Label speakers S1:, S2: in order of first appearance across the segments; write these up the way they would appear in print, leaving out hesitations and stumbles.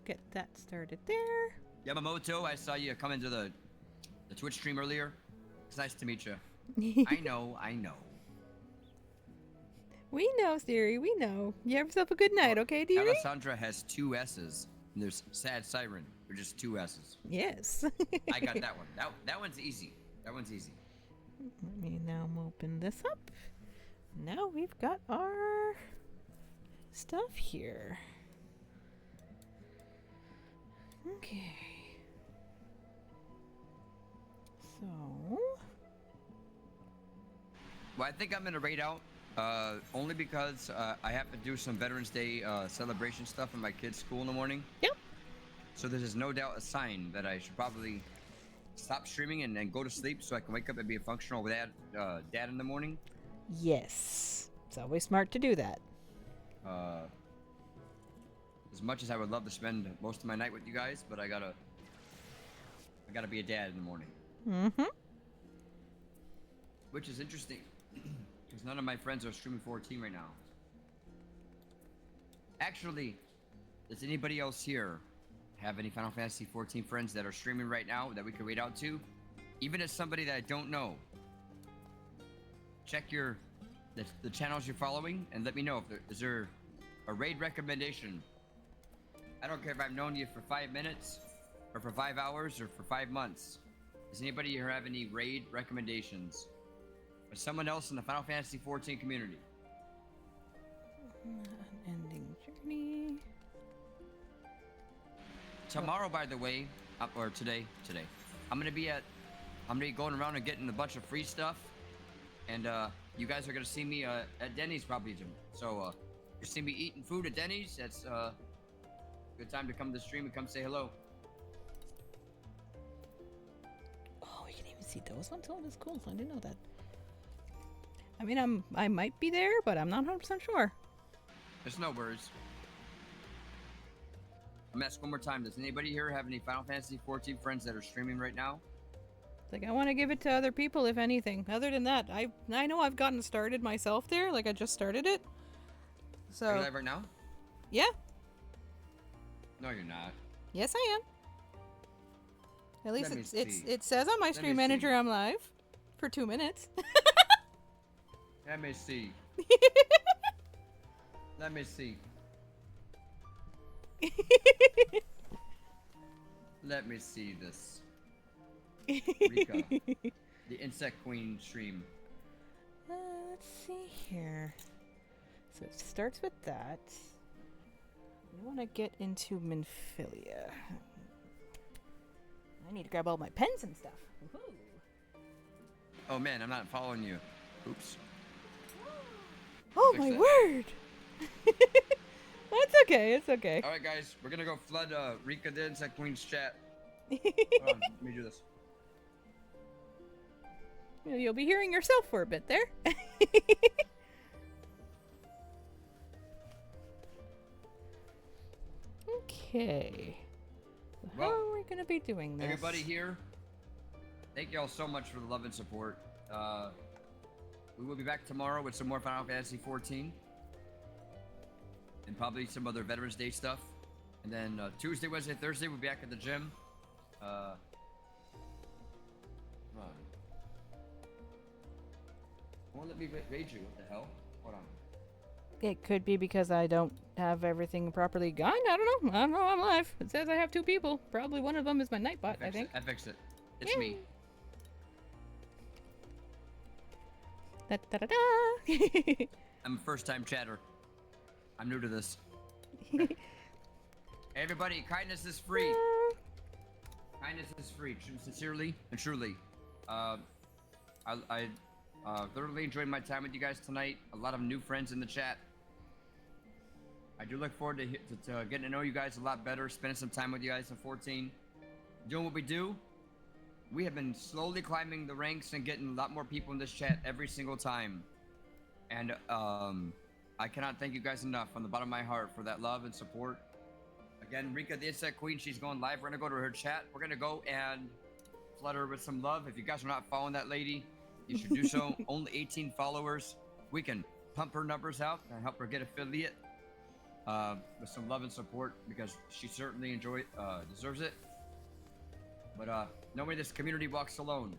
S1: get that started there.
S2: Yamamoto, I saw you come into the Twitch stream earlier. It's nice to meet you. I know.
S1: We know, Siri. We know. You have yourself a good night, okay, dearie?
S2: Alessandra has 2 S's. And there's Sad Siren. They're just 2 S's.
S1: Yes.
S2: I got that one. That one's easy. That one's easy.
S1: Let me now open this up. Now we've got our stuff here. Okay. So.
S2: Well, I think I'm gonna raid out. Only because I have to do some Veterans Day celebration stuff in my kids' school in the morning.
S1: Yep.
S2: So this is no doubt a sign that I should probably stop streaming and then go to sleep so I can wake up and be a functional dad in the morning.
S1: Yes. It's always smart to do that.
S2: As much as I would love to spend most of my night with you guys, but I gotta be a dad in the morning.
S1: Mm-hmm.
S2: Which is interesting, because none of my friends are streaming 14 right now. Actually, does anybody else here have any Final Fantasy 14 friends that are streaming right now that we can raid out to? Even as somebody that I don't know. Check the channels you're following and let me know if is there a raid recommendation. I don't care if I've known you for 5 minutes or for 5 hours or for 5 months. Does anybody here have any raid recommendations for someone else in the Final Fantasy 14 community?
S1: Unending journey.
S2: Tomorrow, by the way, or today, I'm gonna be going around and getting a bunch of free stuff, and you guys are gonna see me at Denny's probably. So you see me eating food at Denny's. That's good time to come to the stream and come say hello.
S1: Oh, you can even see those ones. Oh, that's cool. I didn't know that. I mean, I might be there, but I'm not 100% sure.
S2: There's no worries. I'm asking one more time. Does anybody here have any Final Fantasy 14 friends that are streaming right now?
S1: Like, I want to give it to other people, if anything. Other than that, I know I've gotten started myself there. Like, I just started it. So.
S2: Are you live right now?
S1: Yeah.
S2: No, you're not.
S1: Yes, I am. At least
S2: Let me
S1: it says on my stream manager I'm live for 2 minutes.
S2: Let me see. Let me see. Let me see this. Rika, the Insect Queen stream.
S1: Let's see here. So it starts with that. We want to get into Minfilia. I need to grab all my pens and stuff. Woohoo.
S2: Oh man, I'm not following you. Oops.
S1: Oh
S2: Fix
S1: my
S2: that.
S1: word! That's okay, it's okay.
S2: Alright guys, we're gonna go flood Rika the Insect Queen's chat. Hold on, let me do this.
S1: You'll be hearing yourself for a bit there. Okay. So how
S2: Well,
S1: are we going to be doing this?
S2: Everybody here, thank y'all so much for the love and support. We will be back tomorrow with some more Final Fantasy 14. And probably some other Veterans Day stuff. And then Tuesday, Wednesday, Thursday, we'll be back at the gym. Come on. Won't let me raid you, what the hell? Hold on.
S1: It could be because I don't have everything properly going. I don't know. I'm live. It says I have 2 people. Probably one of them is my Nightbot, I think.
S2: I fixed it. It's me.
S1: Da, da, da, da.
S2: I'm a first-time chatter. I'm new to this. Everybody, kindness is free. Kindness is free. Sincerely and truly. I thoroughly enjoyed my time with you guys tonight. A lot of new friends in the chat. I do look forward to getting to know you guys a lot better, spending some time with you guys in 14. Doing what we do. We have been slowly climbing the ranks and getting a lot more people in this chat every single time. And I cannot thank you guys enough from the bottom of my heart for that love and support. Again, Rika the Insect Queen, she's going live. We're gonna go to her chat. We're gonna go and flood her with some love. If you guys are not following that lady, you should do so. Only 18 followers. We can pump her numbers out and help her get affiliate. with some love and support because she certainly deserves it. But nobody in this community walks alone.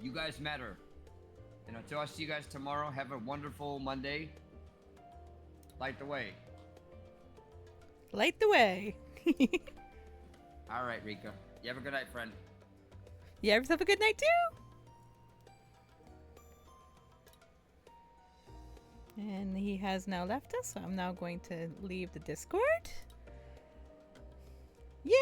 S2: You guys matter. And until I see you guys tomorrow, have a wonderful Monday. Light the way.
S1: Light the way.
S2: All right, Rika. You have a good night, friend.
S1: You have yourself a good night too. And he has now left us, so I'm now going to leave the Discord. Yeah!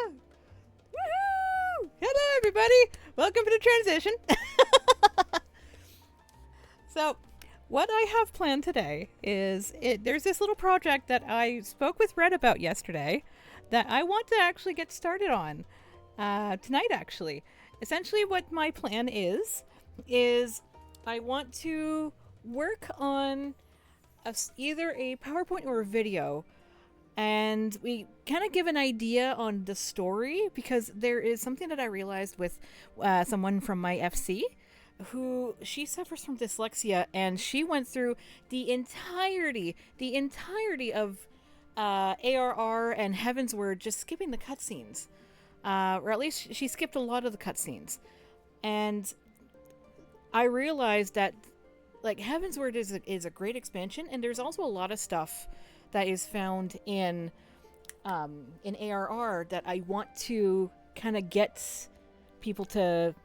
S1: Woohoo! Hello, everybody! Welcome to the transition. So, what I have planned today is there's this little project that I spoke with Red about yesterday that I want to actually get started on tonight, actually. Essentially, what my plan is I want to work on either a PowerPoint or a video, and we kind of give an idea on the story, because there is something that I realized with someone from my FC who she suffers from dyslexia, and she went through the entirety of ARR and Heavensward, just skipping the cutscenes, or at least she skipped a lot of the cutscenes. And I realized that like Heavensward is a great expansion, and there's also a lot of stuff that is found in ARR that I want to kind of get people to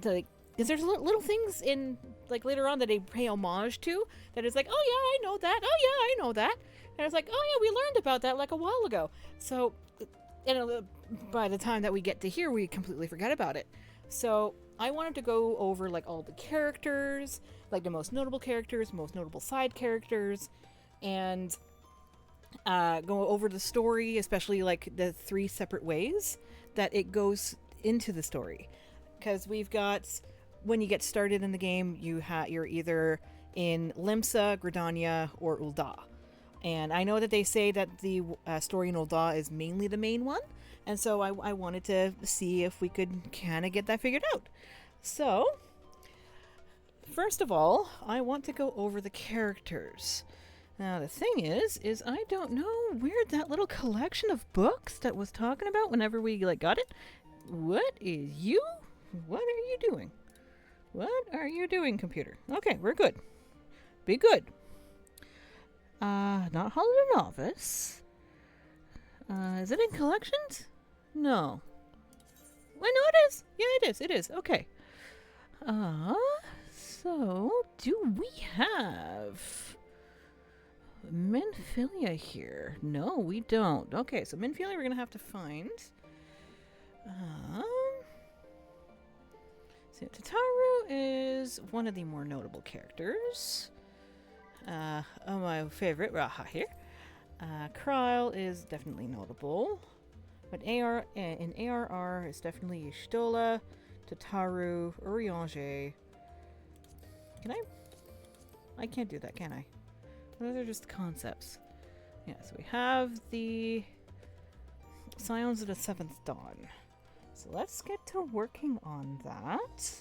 S1: because there's little things in like later on that they pay homage to that is like, oh yeah, I know that, oh yeah, I know that, and it's like, oh yeah, we learned about that like a while ago. So by the time that we get to here, we completely forget about it. So I wanted to go over like all the characters, like the most notable characters, most notable side characters, and go over the story, especially like the 3 separate ways that it goes into the story. Because we've got, when you get started in the game, you're either in Limsa, Gridania, or Ul'dah. And I know that they say that the story in Ul'dah is mainly the main one, and so I wanted to see if we could kind of get that figured out. So, first of all, I want to go over the characters. Now, the thing is I don't know where that little collection of books that was talking about whenever we like got it. What is you? What are you doing? What are you doing, computer? Okay, we're good. Be good. Not Holiday Novice. Is it in collections? No. Wait, no, it is. Yeah, it is. It is. Okay. So, do we have Minfilia here? No, we don't. Okay, so Minfilia we're gonna have to find. So Tataru is one of the more notable characters. My favorite, Raha here. Kryle is definitely notable. But in ARR is definitely Y'shtola, Tataru, Urianger. Can I can't do that, can I? Those are just concepts. Yeah, so we have the Scions of the Seventh Dawn. So let's get to working on that.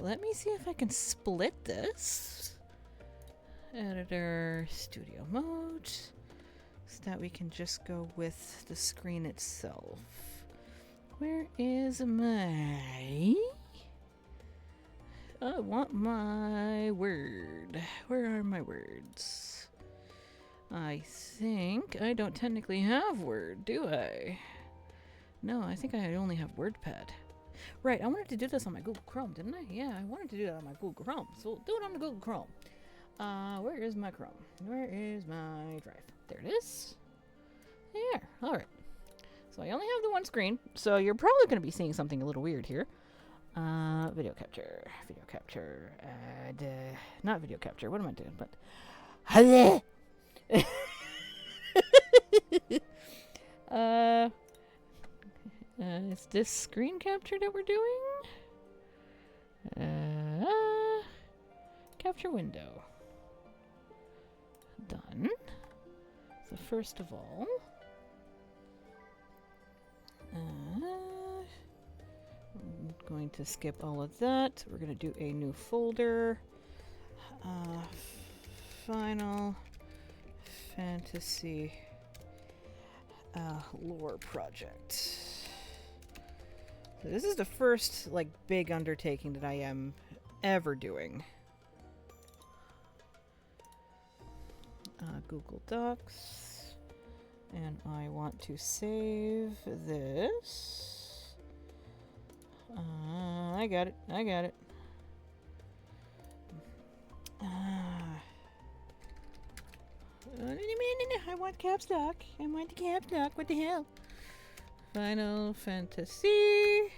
S1: Let me see if I can split this. Editor, studio mode. So that we can just go with the screen itself. Where is my... I want my word. Where are my words? I think I don't technically have Word, do I? No, I think I only have WordPad. Right, I wanted to do this on my Google Chrome, didn't I? Yeah, I wanted to do that on my Google Chrome. So we'll do it on the Google Chrome. Where is my Chrome? Where is my drive? There it is. There. Alright. So I only have the one screen, so you're probably going to be seeing something a little weird here. Video capture. Not video capture. What am I doing? But... is this screen capture that we're doing? Capture window. Done. So first of all, I'm going to skip all of that. We're going to do a new folder. Final Fantasy lore project. So this is the first like big undertaking that I am ever doing. Google Docs, and I want to save this. I got it. I want caps lock. I want the caps lock. What the hell? Final Fantasy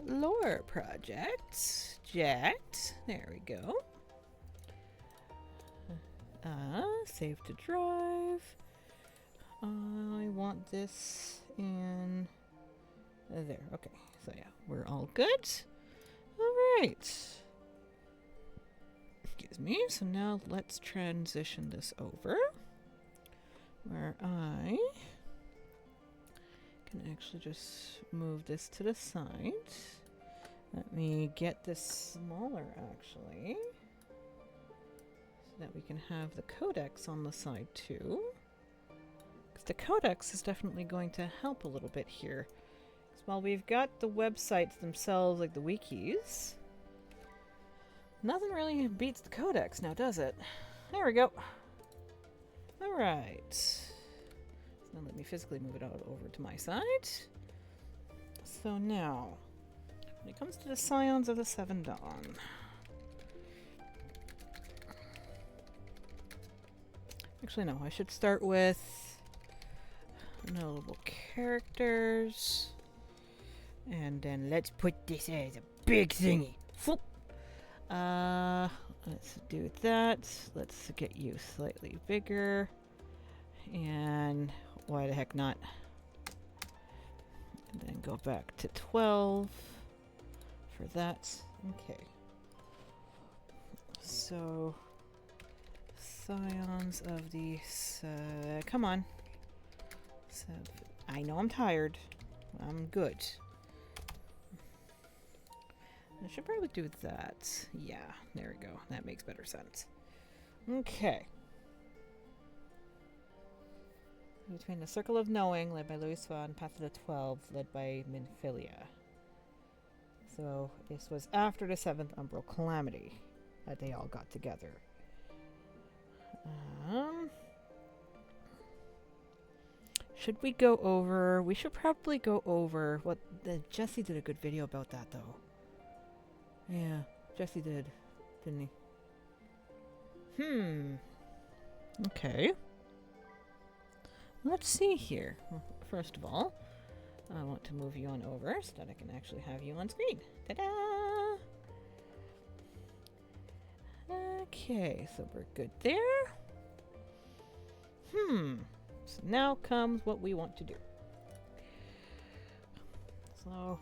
S1: lore project. Jacked. There we go. Save to drive. I want this in there. Okay, so yeah, we're all good. All right. Excuse me. So now let's transition this over, where I can actually just move this to the side. Let me get this smaller, actually, so that we can have the codex on the side too. Because the codex is definitely going to help a little bit here. Because while we've got the websites themselves, like the wikis, nothing really beats the codex now, does it? There we go. Alright. So now let me physically move it out over to my side. So now, when it comes to the Scions of the Seven Dawn, actually, no, I should start with notable characters. And then let's put this as a big thingy. Whoop. Let's do that. Let's get you slightly bigger. And why the heck not? And then go back to 12 for that. Okay. So, Scions of the... come on. I know I'm tired. I'm good. I should probably do that. Yeah, there we go. That makes better sense. Okay. Between the Circle of Knowing, led by Louis Swan, Path of the 12, led by Minfilia. So, this was after the 7th Umbral Calamity that they all got together. Should we go over... We should probably go over... what Jesse did a good video about that, though. Yeah, Jesse did, didn't he? Okay. Let's see here. Well, first of all, I want to move you on over so that I can actually have you on screen. Ta-da! Okay, so we're good there. So now comes what we want to do. So...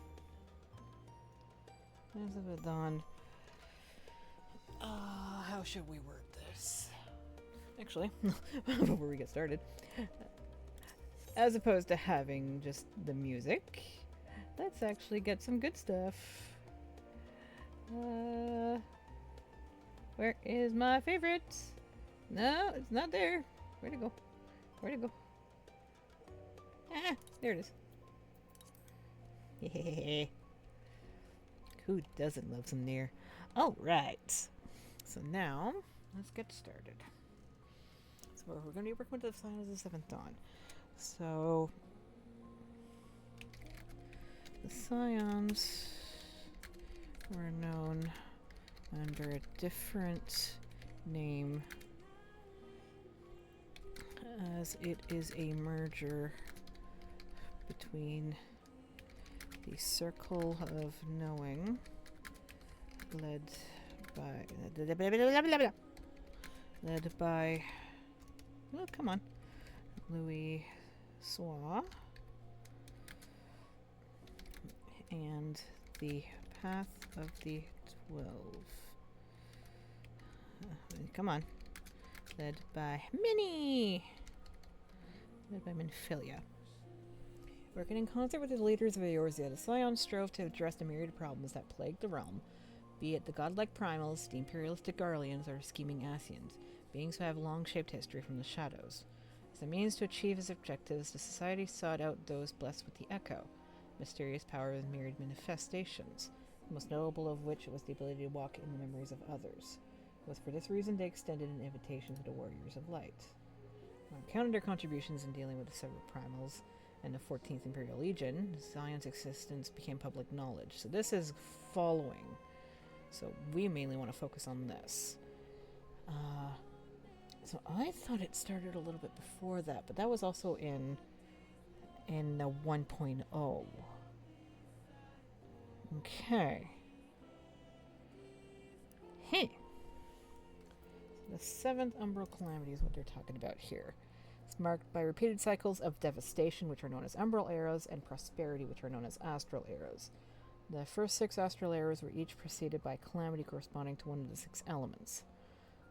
S1: As of a dawn. How should we word this? Actually, before we get started, as opposed to having just the music, let's actually get some good stuff. Where is my favorite? No, it's not there. Where'd it go? Where'd it go? Ah, there it is. Who doesn't love some Nier? Alright. So now, let's get started. So we're going to be working with the Scions of the 7th Dawn. So, the Scions were known under a different name, as it is a merger between the Circle of Knowing, led by oh, come on, Louis Swan, and the Path of the 12. Come on, led by Minfilia. Working in concert with the leaders of Eorzea, the Scions strove to address the myriad problems that plagued the realm, be it the godlike primals, the imperialistic Garleans, or scheming Ascians. beings who have long-shaped history from the shadows. As a means to achieve its objectives, the Society sought out those blessed with the Echo, mysterious power with myriad manifestations, the most notable of which was the ability to walk in the memories of others. It was for this reason they extended an invitation to the Warriors of Light. On account of their contributions in dealing with the several primals and the 14th Imperial Legion, Zion's existence became public knowledge. So this is following. So we mainly want to focus on this. So I thought it started a little bit before that, but that was also in the 1.0. Okay. Hey. The 7th Umbral Calamity is what they're talking about here. It's marked by repeated cycles of devastation, which are known as Umbral Eras, and prosperity, which are known as Astral Eras. The first 6 Astral Eras were each preceded by a calamity corresponding to one of the 6 elements.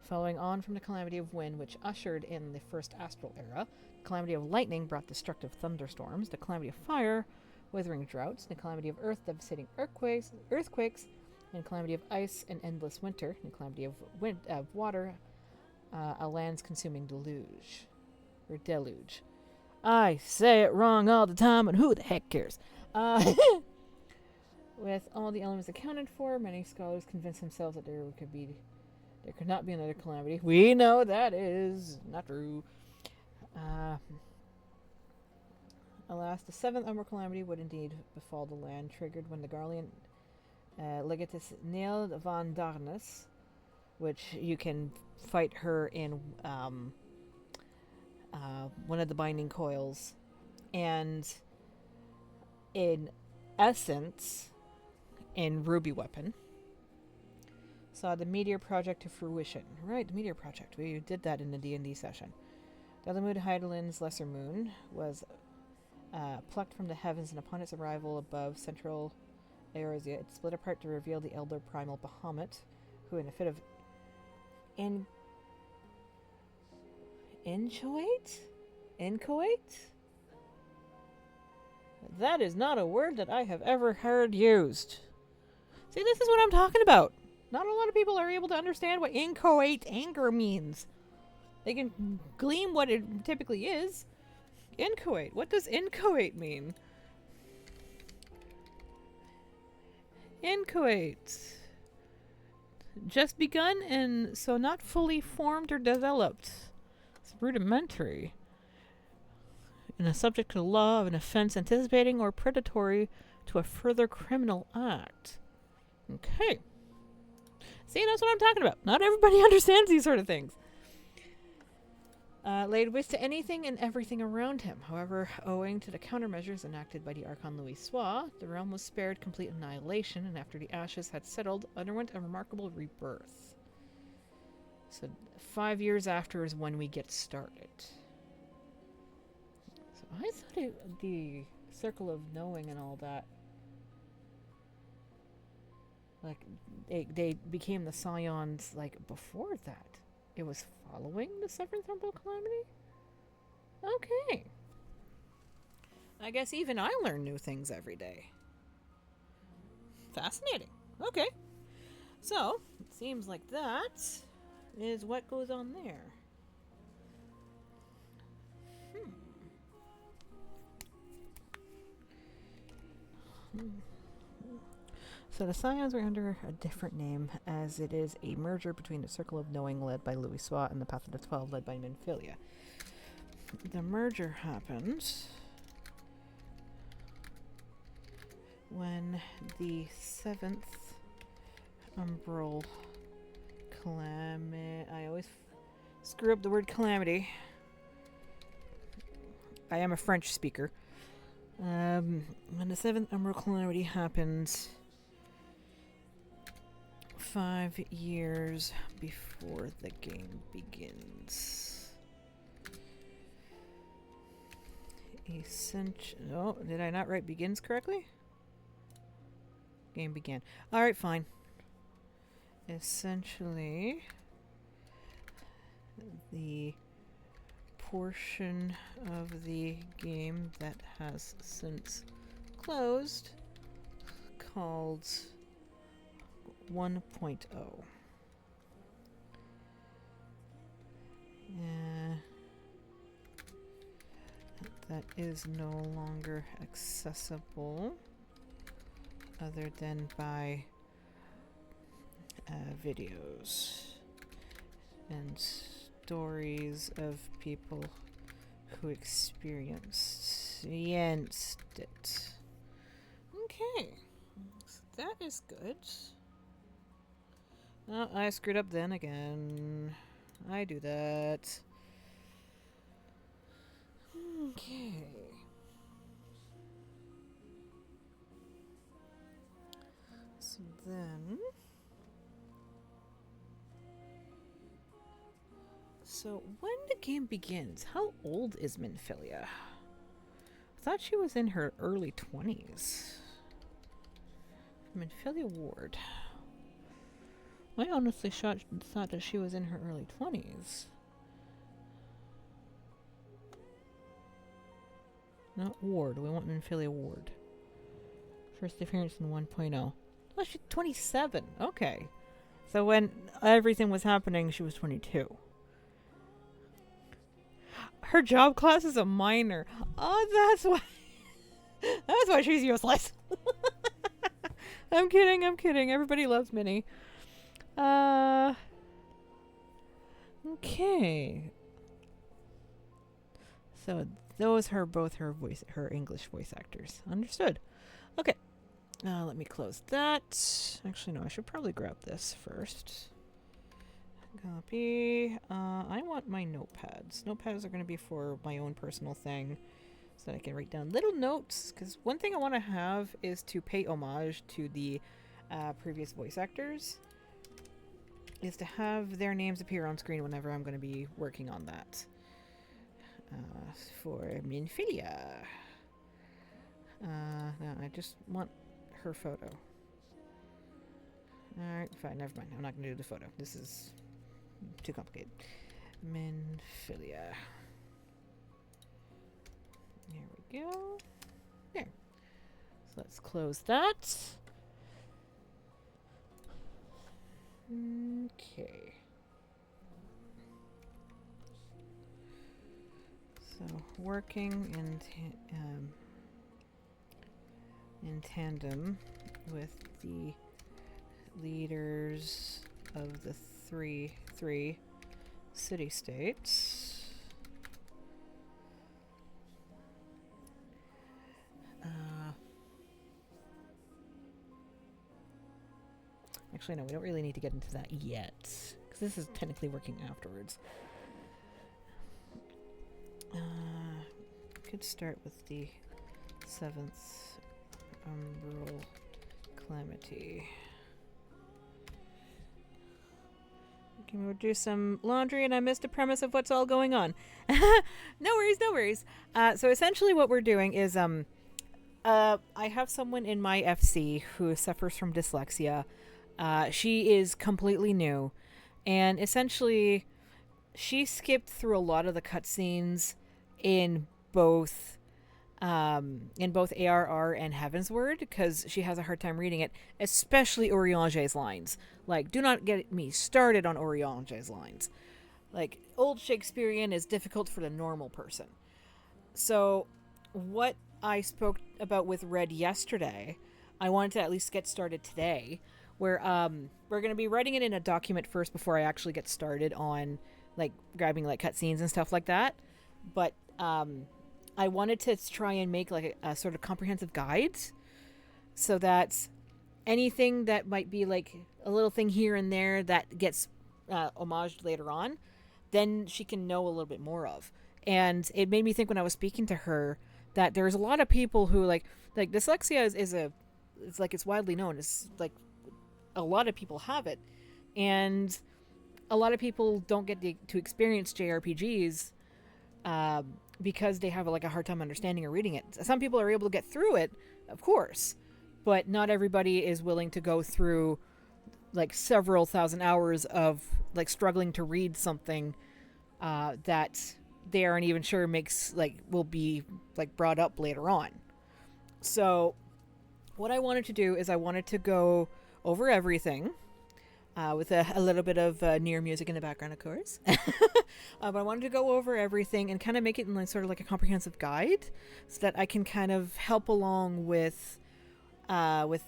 S1: Following on from the Calamity of Wind, which ushered in the first Astral Era, the Calamity of Lightning brought destructive thunderstorms, the Calamity of Fire, withering droughts, the Calamity of Earth, devastating earthquakes, and Calamity of Ice, an endless winter, and Calamity of Water, a lands consuming deluge. Or deluge. I say it wrong all the time, and who the heck cares? With all the elements accounted for, many scholars convinced themselves that there could not be another calamity. We know that is not true. Alas, the 7th Umbral Calamity would indeed befall the land, triggered when the Garlean Legatus Neil von Darnus, which you can fight her in one of the binding coils, and in essence, in Ruby Weapon, saw the Meteor Project to fruition. Right, the Meteor Project. We did that in the D&D session. Dalamud Heidelin's Lesser Moon was plucked from the heavens, and upon its arrival above central Eorzea, it split apart to reveal the elder primal Bahamut, who in a fit of Inchoate? That is not a word that I have ever heard used. See, this is what I'm talking about. Not a lot of people are able to understand what inchoate anger means. They can glean what it typically is. Inchoate. What does inchoate mean? Inchoate. Just begun and so not fully formed or developed. It's rudimentary. And a subject to the law of an offense anticipating or predatory to a further criminal act. Okay. See, that's what I'm talking about. Not everybody understands these sort of things. Laid waste to anything and everything around him. However, owing to the countermeasures enacted by the Archon Louis Sois, the realm was spared complete annihilation, and after the ashes had settled, underwent a remarkable rebirth. So 5 years after is when we get started. So I thought the Circle of Knowing and all that, like, they became the Scions, like, before that. It was following the 7th Umbral Calamity? Okay. I guess even I learn new things every day. Fascinating. Okay. So, it seems like that is what goes on there. So the Scions were under a different name, as it is a merger between the Circle of Knowing led by Louis Sois and the Path of the 12 led by Minfilia. The merger happened when the 7th Umbral Calamity... I always screw up the word calamity. I am a French speaker. When the 7th Umbral Calamity happened 5 years before the game begins. Oh, did I not write begins correctly? Game began. Alright, fine. Essentially, the portion of the game that has since closed, called 1.0. That is no longer accessible other than by videos and stories of people who experienced it. Okay, so that is good. Oh, I screwed up then again. I do that. Okay. So then... So when the game begins, how old is Minfilia? I thought she was in her early 20s. Minfilia Ward. I honestly thought that she was in her early 20s. Not Ward. We want Minfilia Ward. First appearance in 1.0. Oh, she's 27. Okay. So when everything was happening, she was 22. Her job class is a minor. Oh, that's why. That's why she's useless. I'm kidding. Everybody loves Minnie. Okay. So those are both her English voice actors. Understood. Okay. Let me close that. Actually, no, I should probably grab this first. Copy. I want my notepads. Notepads are going to be for my own personal thing, so that I can write down little notes. Because one thing I want to have is to pay homage to the previous voice actors. Is to have their names appear on screen whenever I'm going to be working on that. For Minfilia. No, I just want her photo. Alright, fine, never mind. I'm not going to do the photo. This is too complicated. Minfilia. There we go. There. So let's close that. Okay. So working in tandem with the leaders of the three city-states. Actually, no, we don't really need to get into that yet, because this is technically working afterwards. Could start with the 7th Umbral Calamity. Okay, we'll do some laundry, and I missed the premise of what's all going on. No worries. So essentially what we're doing is, I have someone in my FC who suffers from dyslexia. She is completely new, and essentially she skipped through a lot of the cutscenes in both ARR and Heavensward because she has a hard time reading it, especially Urianger's lines. Like, do not get me started on Urianger's lines. Like, old Shakespearean is difficult for the normal person. So, what I spoke about with Red yesterday, I wanted to at least get started today, where we're going to be writing it in a document first before I actually get started on, like, grabbing, like, cutscenes and stuff like that. But, I wanted to try and make, like, a sort of comprehensive guides so that anything that might be, like, a little thing here and there that gets homaged later on, then she can know a little bit more of. And it made me think when I was speaking to her that there's a lot of people who, like dyslexia it's widely known. It's, like, a lot of people have it. And a lot of people don't get to experience JRPGs because they have, like, a hard time understanding or reading it. Some people are able to get through it, of course, but not everybody is willing to go through, like, several thousand hours of, like, struggling to read something that they aren't even sure will be, like, brought up later on. So what I wanted to do is I wanted to go over everything, with a little bit of near music in the background, of course. But I wanted to go over everything and kind of make it in like, sort of like a comprehensive guide, so that I can kind of help along with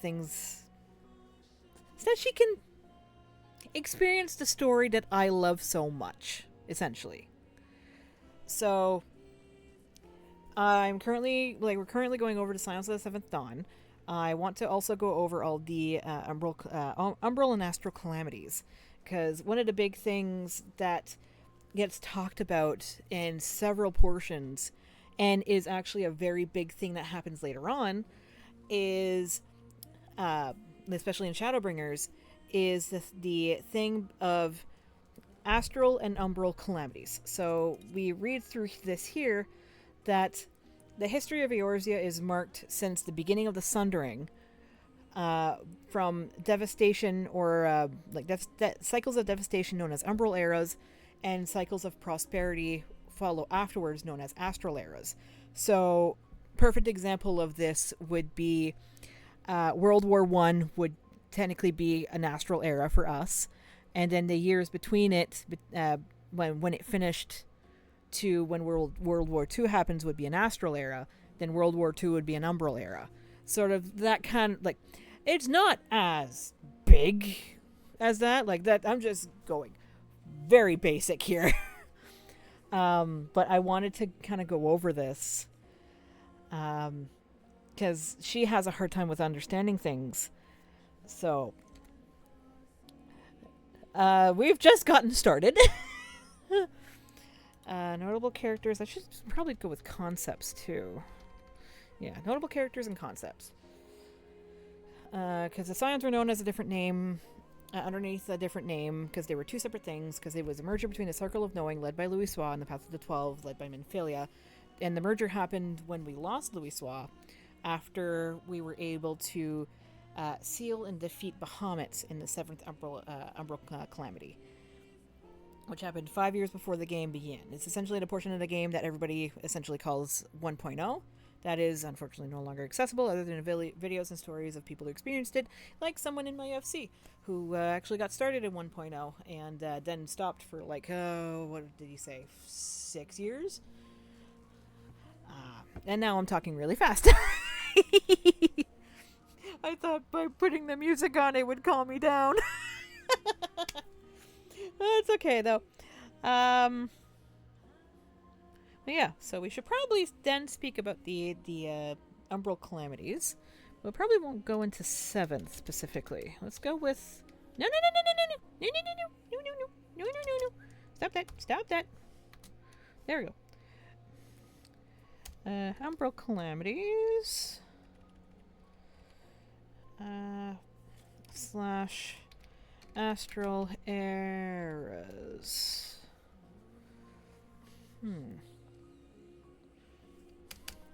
S1: things, so that she can experience the story that I love so much, essentially. So we're currently going over to Silence of the Seventh Dawn. I want to also go over all the Umbral and Astral calamities, because one of the big things that gets talked about in several portions, and is actually a very big thing that happens later on, is, especially in Shadowbringers, is the thing of astral and umbral calamities. So we read through this here that the history of Eorzea is marked since the beginning of the Sundering, from devastation or cycles of devastation known as umbral eras, and cycles of prosperity follow afterwards known as astral eras. So perfect example of this would be World War One would technically be an astral era for us, and then the years between it, when it finished to when World War II happens, would be an astral era. Then World War II would be an umbral era. Sort of that kind of, like, it's not as big as that. Like that, I'm just going very basic here. But I wanted to kind of go over this, because she has a hard time with understanding things. So we've just gotten started. Notable characters. I should probably go with concepts too. Yeah, notable characters and concepts. Because the Scions were known as a different name, underneath a different name, because they were two separate things, because it was a merger between the Circle of Knowing, led by Louisoix, and the Path of the 12, led by Minfilia. And the merger happened when we lost Louisoix, after we were able to seal and defeat Bahamut in the 7th Umbral Calamity, which happened 5 years before the game began. It's essentially the portion of the game that everybody essentially calls 1.0. That is unfortunately no longer accessible, other than videos and stories of people who experienced it, like someone in my UFC who actually got started in 1.0 and then stopped for like, what did he say, 6 years? And now I'm talking really fast. I thought by putting the music on it would calm me down. It's okay though. But yeah, so we should probably then speak about the Umbral calamities. We probably won't go into 7th specifically. Let's go with no. Stop that. There we go. Umbral calamities. Slash astral eras.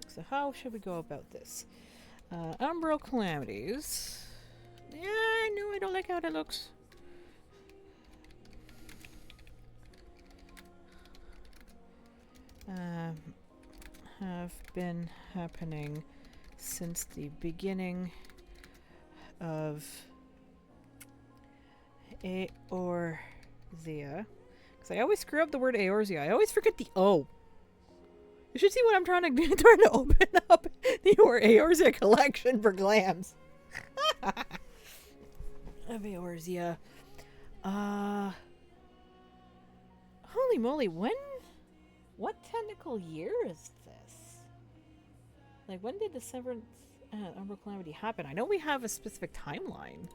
S1: So how should we go about this? Umbral calamities. Yeah, I know I don't like how that looks. Have been happening since the beginning of Eorzea. Because I always screw up the word Eorzea. I always forget the O. You should see what I'm trying to open up the Eorzea collection for Glams. Of Eorzea. Holy moly, what technical year is this? Like, when did the 7th Umbral Calamity happen? I know we have a specific timeline.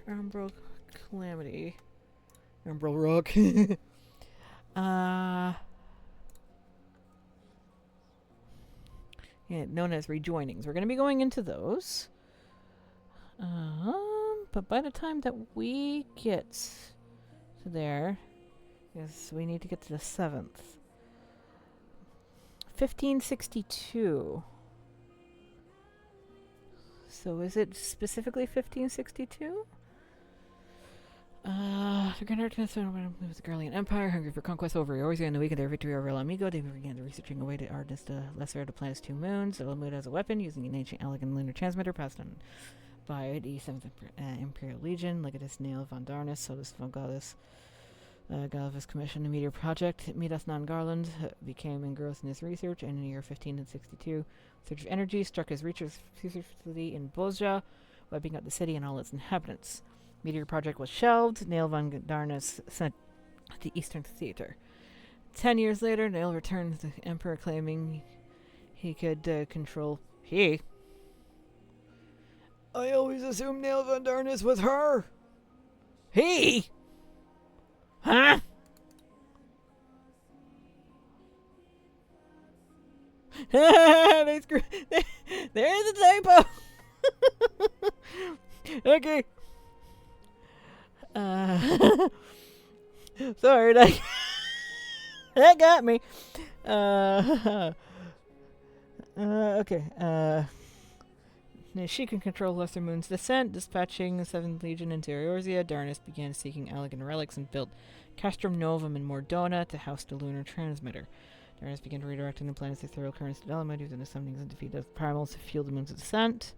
S1: Umbral Calamity. Umbral Rook. Yeah, known as rejoinings. We're going to be going into those. But by the time that we get to there, yes, we need to get to the 7th. 1562. So is it specifically 1562? The Grand Archon with the Garlean Empire, hungry for conquest over Eorzea, and the week of their victory over El Amigo, they began researching a way to harness the lesser of the planet's 2 moons. Elamud as a weapon, using an ancient elegant lunar transmitter passed on by the 7th Imperial Legion. Legatus Nail von Darnus, Solus von Gallus. Galvus commissioned a meteor project. Midas non Garland became engrossed in his research, and in the year 1562, surge of energy struck his research facility in Bozja, wiping out the city and all its inhabitants. Meteor project was shelved. Nail von Darnus sent to the Eastern Theater. 10 years later, Nail returned to the Emperor, claiming he could control. I always assumed Nail von Darnus was her. He? Huh? There's a typo. Okay. Sorry, that got me. Okay. She can control Lesser Moon's descent. Dispatching the 7th Legion into Eorzea, Darnus began seeking elegant relics and built Castrum Novum in Mordona to house the lunar transmitter. Darnus began redirecting the planet's ethereal currents to development, using the summonings and defeat of primals to fuel the moon's descent.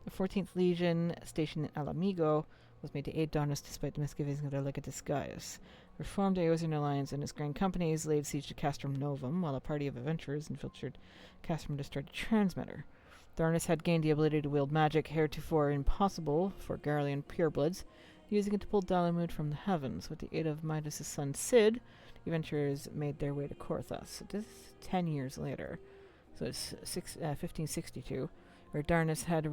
S1: The 14th Legion, stationed in Alamigo, was made to aid Darnus despite the misgivings of their Legatus Gaius. Reformed Eorzea Alliance and its grand companies laid siege to Castrum Novum, while a party of adventurers infiltrated Castrum to destroy the transmitter. Darnus had gained the ability to wield magic heretofore impossible for Garlean purebloods, using it to pull Dalamud from the heavens. With the aid of Midas' son Cid, the adventurers made their way to Korthos. This is 10 years later, so it's 1562, where Darnus had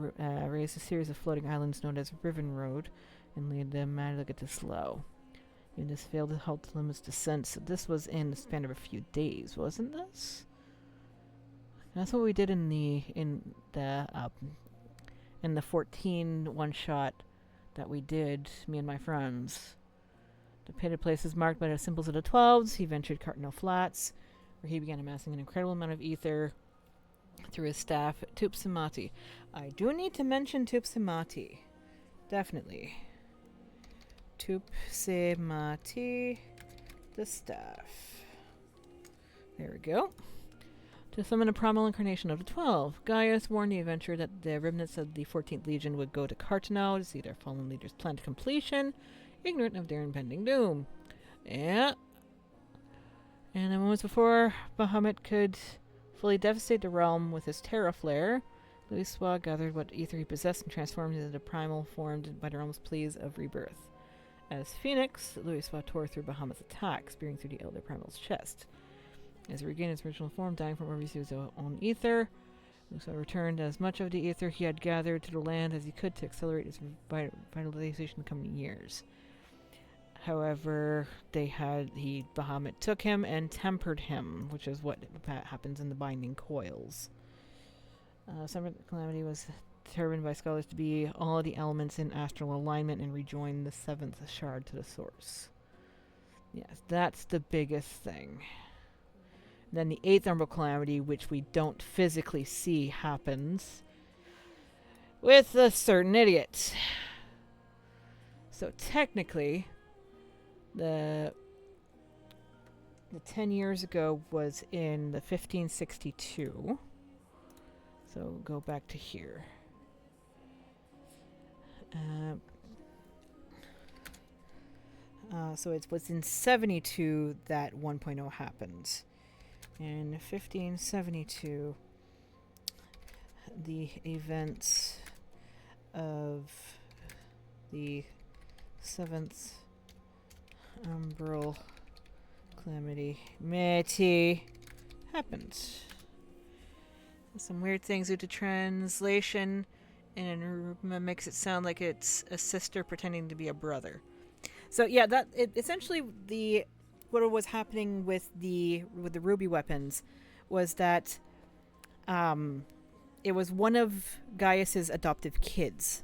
S1: raised a series of floating islands known as Riven Road and laid the Legatus low. Even this failed to halt Limit's descent, so this was in the span of a few days, wasn't this? That's what we did in the 14 one-shot that we did, me and my friends. The pitted places marked by the symbols of the 12s, he ventured Cardinal Flats, where he began amassing an incredible amount of ether through his staff, Tupsimati. I do need to mention Tupsimati. Definitely. Tupsimati, the staff. There we go. To summon a primal incarnation of the 12, Gaius warned the adventurer that the remnants of the 14th Legion would go to Cartano to see their fallen leader's plan to completion, ignorant of their impending doom. Yeah. And then moments before Bahamut could fully devastate the realm with his Terra Flare, Louisoix gathered what ether he possessed and transformed into the primal formed by the realm's pleas of rebirth. As Phoenix, Louisoix tore through Bahamut's attack, spearing through the Elder Primal's chest. As he regained his original form, dying from overuse of own ether, Louisoix returned as much of the ether he had gathered to the land as he could to accelerate his vitalization in the coming years. However, Bahamut took him and tempered him, which is what happens in the binding coils. Seventh Calamity was determined by scholars to be all the elements in astral alignment and rejoin the 7th shard to the source. Yes, that's the biggest thing. Then the 8th Umbral Calamity, which we don't physically see, happens with a certain idiot. So technically, the 10 years ago was in the 1562. So go back to here. So it was in 72 that 1.0 happens. In 1572, the events of the 7th Umbral Calamity happened. Some weird things due to translation, and it makes it sound like it's a sister pretending to be a brother. So yeah, essentially what was happening with the ruby weapons was that it was one of Gaius's adoptive kids.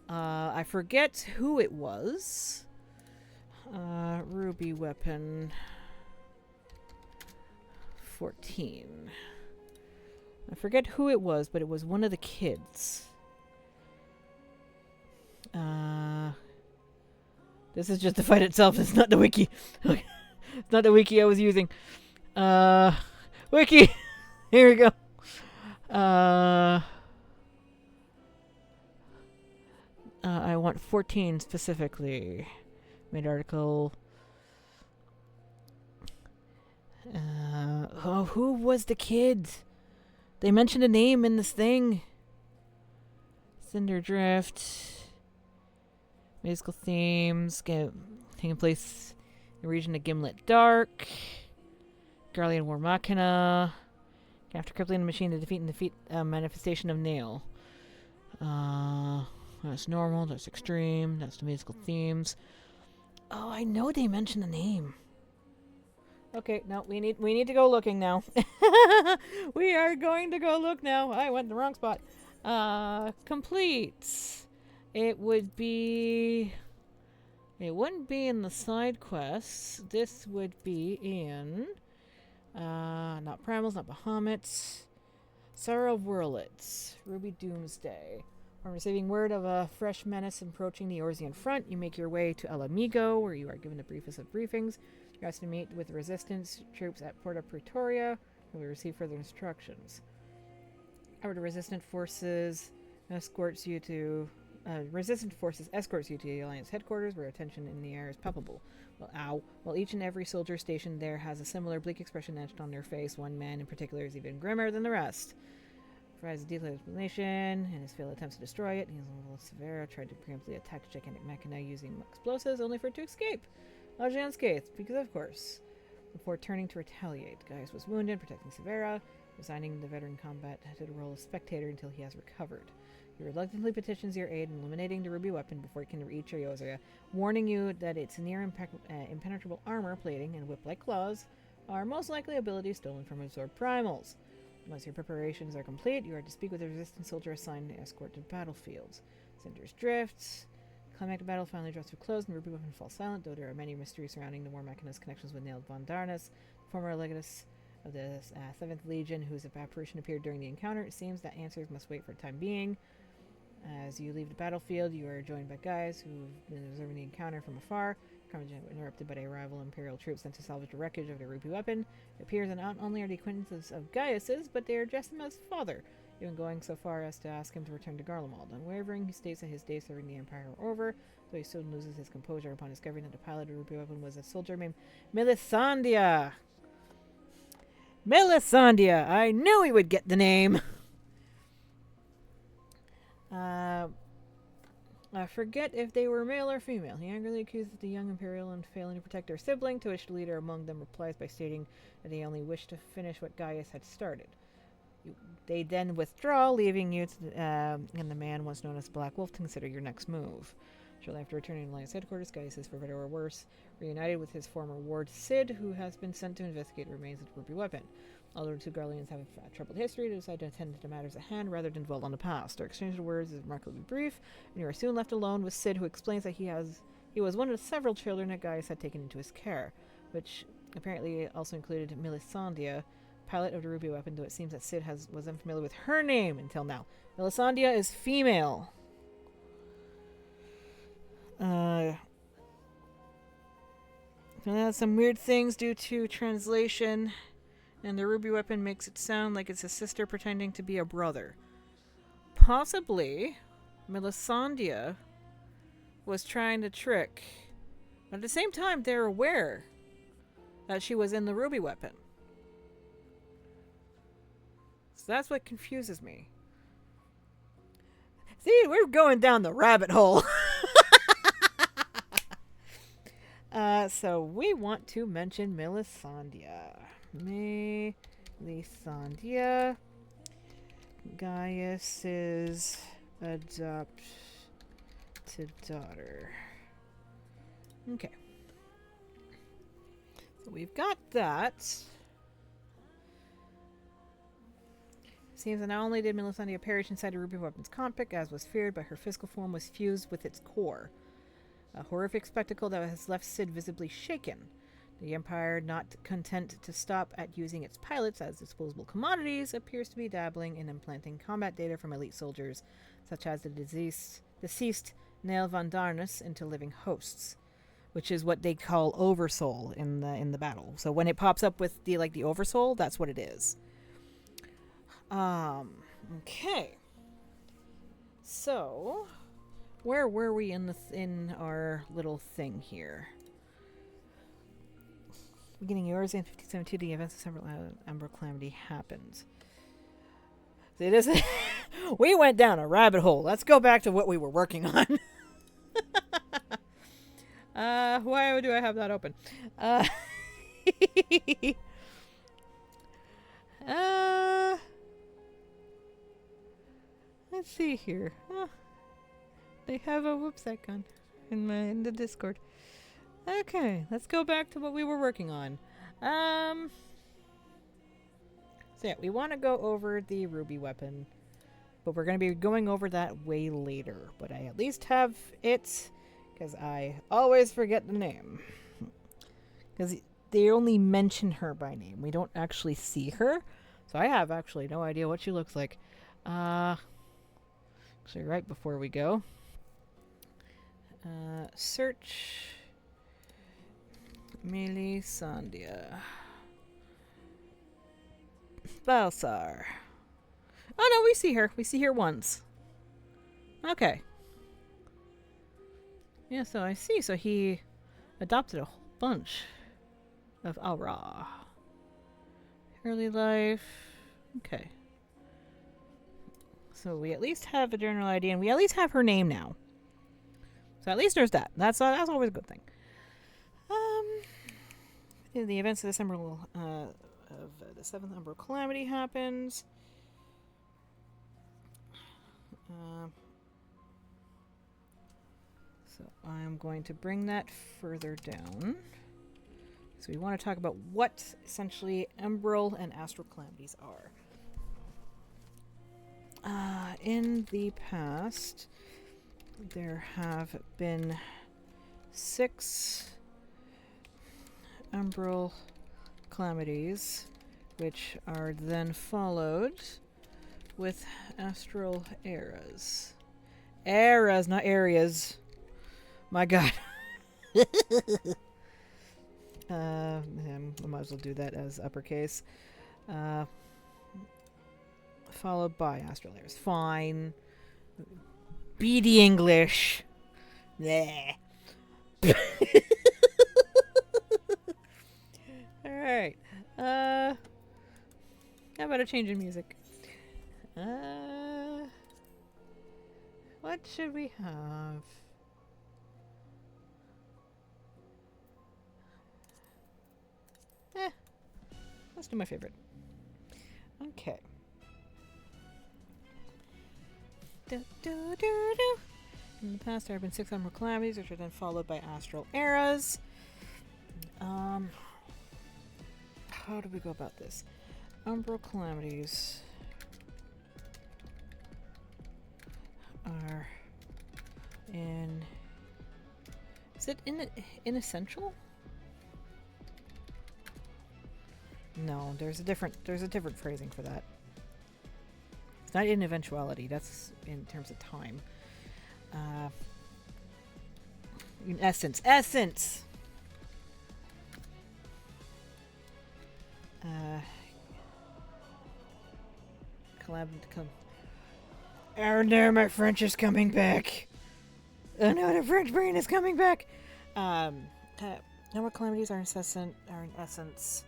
S1: I forget who it was. Ruby weapon 14. I forget who it was, but it was one of the kids. This is just the fight itself. It's not the wiki. It's not the wiki I was using. Wiki! Here we go. I want 14 specifically. Made article. Who was the kid? They mentioned a name in this thing. Cinderdrift. Musical themes. Taking place in the region of Gimlet Dark. Garlean War Machina. After crippling the machine to defeat manifestation of Nail. That's normal, that's extreme, that's the musical themes. Oh, I know they mentioned the name. Okay, no, we need to go looking now. We are going to go look now. I went in the wrong spot. Complete. It wouldn't be in the side quests. This would be in not Primals, not Bahamut. Sorrow Wurlitz. Ruby Doomsday. On receiving word of a fresh menace approaching the Orzian front, you make your way to El Amigo, where you are given the briefest of briefings. You're asked to meet with resistance troops at Porta Pretoria, and will receive further instructions. However, the resistant forces escorts you to the Alliance headquarters, where tension in the air is palpable. While each and every soldier stationed there has a similar bleak expression etched on their face, one man in particular is even grimmer than the rest. Provides a detailed explanation, and his failed attempts to destroy it. Severa tried to preemptively attack the gigantic machina using explosives, only for it to escape. Largely unscathed, because of course. Before turning to retaliate, Gaius was wounded, protecting Severa, resigning the veteran combat to the role of spectator until he has recovered. He reluctantly petitions your aid in eliminating the ruby weapon before it can reach Eorzea, warning you that its impenetrable armor plating and whip-like claws are most likely abilities stolen from absorbed primals. Once your preparations are complete, you are to speak with a resistance soldier assigned to escort to battlefields. Cinder's drifts. Climactic battle finally draws to a close, and the ruby weapon falls silent, though there are many mysteries surrounding the War Machina's connections with Nail von Darnus, the former legatus of the 7th Legion, whose apparition appeared during the encounter. It seems that answers must wait for the time being. As you leave the battlefield, you are joined by guys who've been observing the encounter from afar. Interrupted by the arrival of Imperial troops sent to salvage the wreckage of the ruby weapon. It appears that not only are the acquaintances of Gaius's, but they address him as father, even going so far as to ask him to return to Garlemald. Unwavering, he states that his days serving the Empire are over, though he soon loses his composure upon discovering that the pilot of the ruby weapon was a soldier named Melisandre. Melisandre! I knew he would get the name! I forget if they were male or female. He angrily accuses the young Imperial of failing to protect their sibling, to which the leader among them replies by stating that he only wished to finish what Gaius had started. They then withdraw, leaving you and the man once known as Black Wolf to consider your next move. Shortly after returning to Alliance headquarters, Gaius is, for better or worse, reunited with his former ward Cid, who has been sent to investigate the remains of the ruby weapon. Although the two Garleans have a troubled history, they decide to attend to matters at hand rather than dwell on the past. Their exchange of words is remarkably brief, and you are soon left alone with Cid, who explains that he was one of the several children that Gaius had taken into his care, which apparently also included Melisandre, pilot of the ruby weapon, though it seems that Cid was unfamiliar with her name until now. Melisandre is female. Some weird things due to translation. And the ruby weapon makes it sound like it's a sister pretending to be a brother. Possibly, Melisandre was trying to trick. But at the same time, they're aware that she was in the ruby weapon. So that's what confuses me. See, we're going down the rabbit hole. So we want to mention Melisandre. Melisandre, Gaius's adopted daughter. Okay. So we've got that. Seems that not only did Melisandre perish inside the ruby weapon's cockpit, as was feared, but her physical form was fused with its core. A horrific spectacle that has left Cid visibly shaken. The Empire, not content to stop at using its pilots as disposable commodities, appears to be dabbling in implanting combat data from elite soldiers, such as the deceased Nail von Darnus, into living hosts, which is what they call Oversoul in the battle. So when it pops up with the Oversoul, that's what it is. Okay. So where were we in the in our little thing here? Beginning yours in 1572, the events of several Umbral Calamity happens. See, this is we went down a rabbit hole. Let's go back to what we were working on. Why do I have that open? Let's see here. They have a whoops icon in the Discord. Okay, let's go back to what we were working on. So yeah, we want to go over the ruby weapon, but we're going to be going over that way later. But I at least have it, because I always forget the name. Because they only mention her by name. We don't actually see her, so I have actually no idea what she looks like. Actually, right before we go, search Melisandre. Balsar. Oh no, we see her. We see her once. Okay. Yeah, so I see. So he adopted a whole bunch of Aura. Early life. Okay. So we at least have a general idea, and we at least have her name now. So at least there's that. That's always a good thing. In the events of December of the 7th Umbral Calamity happens. So I'm going to bring that further down. So we want to talk about what essentially Umbral and Astral Calamities are. In the past, there have been 6 Umbral Calamities, which are then followed with Astral Eras. Eras, not areas. My god. I might as well do that as uppercase. Followed by Astral Eras. Fine. Beady English. Bleh. Alright. How about a change in music? What should we have? Let's do my favorite. Okay. In the past, there have been 6 Umbral Calamities, which are then followed by Astral Eras. How do we go about this? Umbral Calamities are in... Is it inessential? No, there's a different phrasing for that. It's not in eventuality, that's in terms of time. In essence. Oh no, my French is coming back. Oh no, the French brain is coming back. Number calamities are in essence,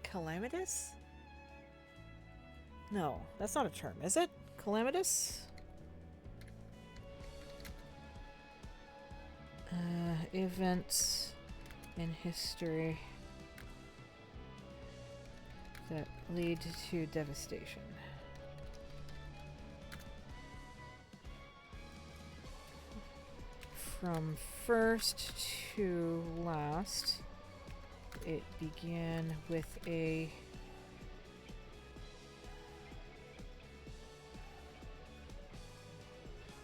S1: calamitous? No, that's not a term, is it? Calamitous? Events in history that lead to devastation. From first to last, it began with a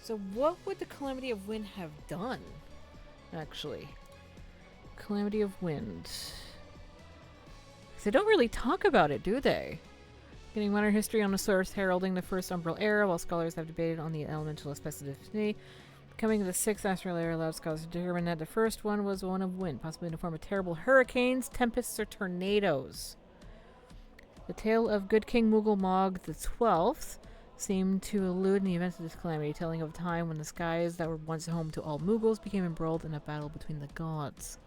S1: So what would the Calamity of Wind have done, actually? Calamity of Wind. Because they don't really talk about it, do they? Getting modern history on the source heralding the first Umbral era, while scholars have debated on the elemental specificity. Coming to the 6th Astral Era allowed scholars to determine that the first one was one of wind, possibly in the form of terrible hurricanes, tempests, or tornadoes. The tale of Good King Mughal Mog the 12th seemed to allude in the events of this calamity, telling of a time when the skies that were once home to all Mughals became embroiled in a battle between the gods.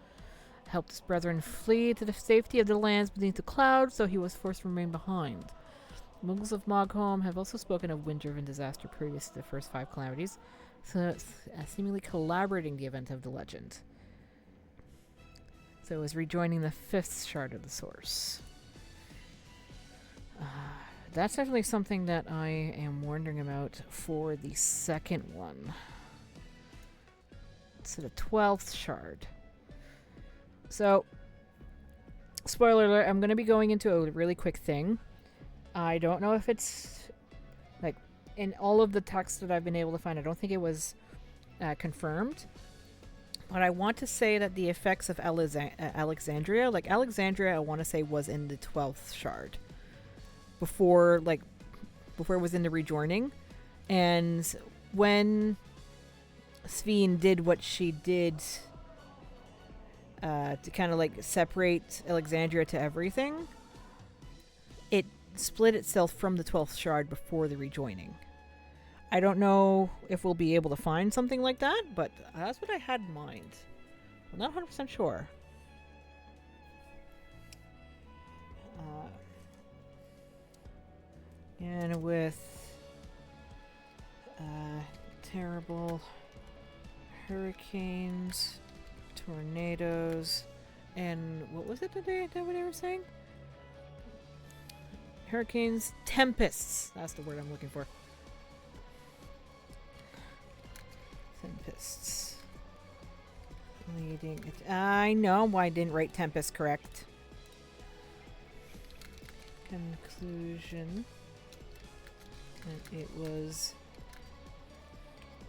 S1: Helped his brethren flee to the safety of the lands beneath the clouds, so he was forced to remain behind. Mughals of Mogholm have also spoken of wind-driven disaster previous to the first 5 calamities, so seemingly collaborating the event of the legend. So it was rejoining the 5th shard of the source. That's definitely something that I am wondering about for the second one. It's the 12th shard. So, spoiler alert, I'm going to be going into a really quick thing. I don't know if it's, like, in all of the texts that I've been able to find, I don't think it was confirmed. But I want to say that the effects of Alexandria, like, Alexandria, I want to say, was in the 12th shard. Before it was in the rejoining. And when Sveen did what she did to kind of like separate Alexandria to everything, it split itself from the 12th shard before the rejoining. I don't know if we'll be able to find something like that, but that's what I had in mind. I'm not 100% sure. And with terrible hurricanes, tornadoes, and what was it that they were saying? Hurricanes, tempests. That's the word I'm looking for. Tempests. Leading it. I know why I didn't write tempest correct. Conclusion. And it was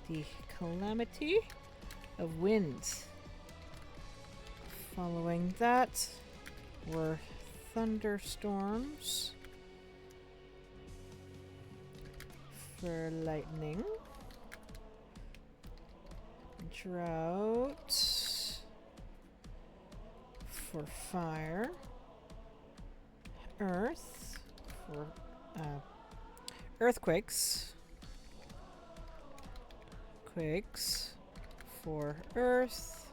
S1: the calamity of winds. Following that were thunderstorms for lightning, drought for fire, earth for earthquakes, quakes for earth,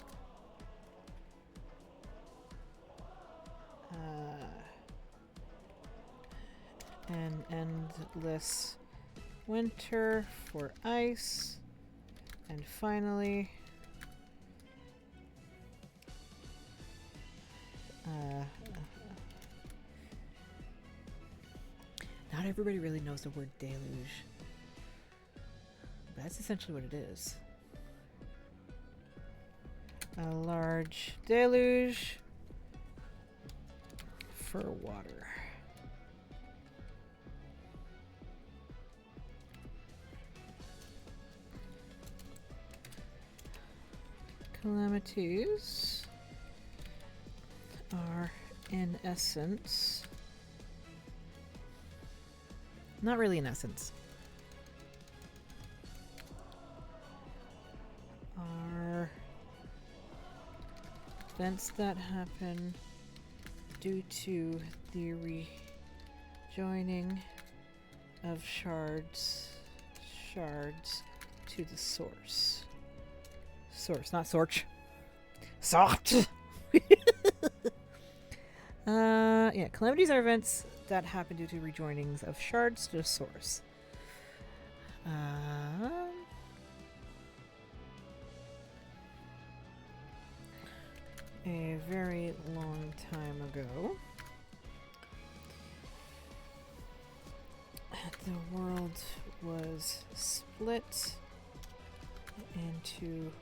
S1: an endless winter for ice, and finally not everybody really knows the word deluge, but that's essentially what it is. A large deluge for water. Calamities are, in essence, not really in essence, are events that happen due to the rejoining of shards to the source. Source, not sorch. Sort. Yeah, calamities are events that happen due to rejoinings of shards to the source. A very long time ago, the world was split into...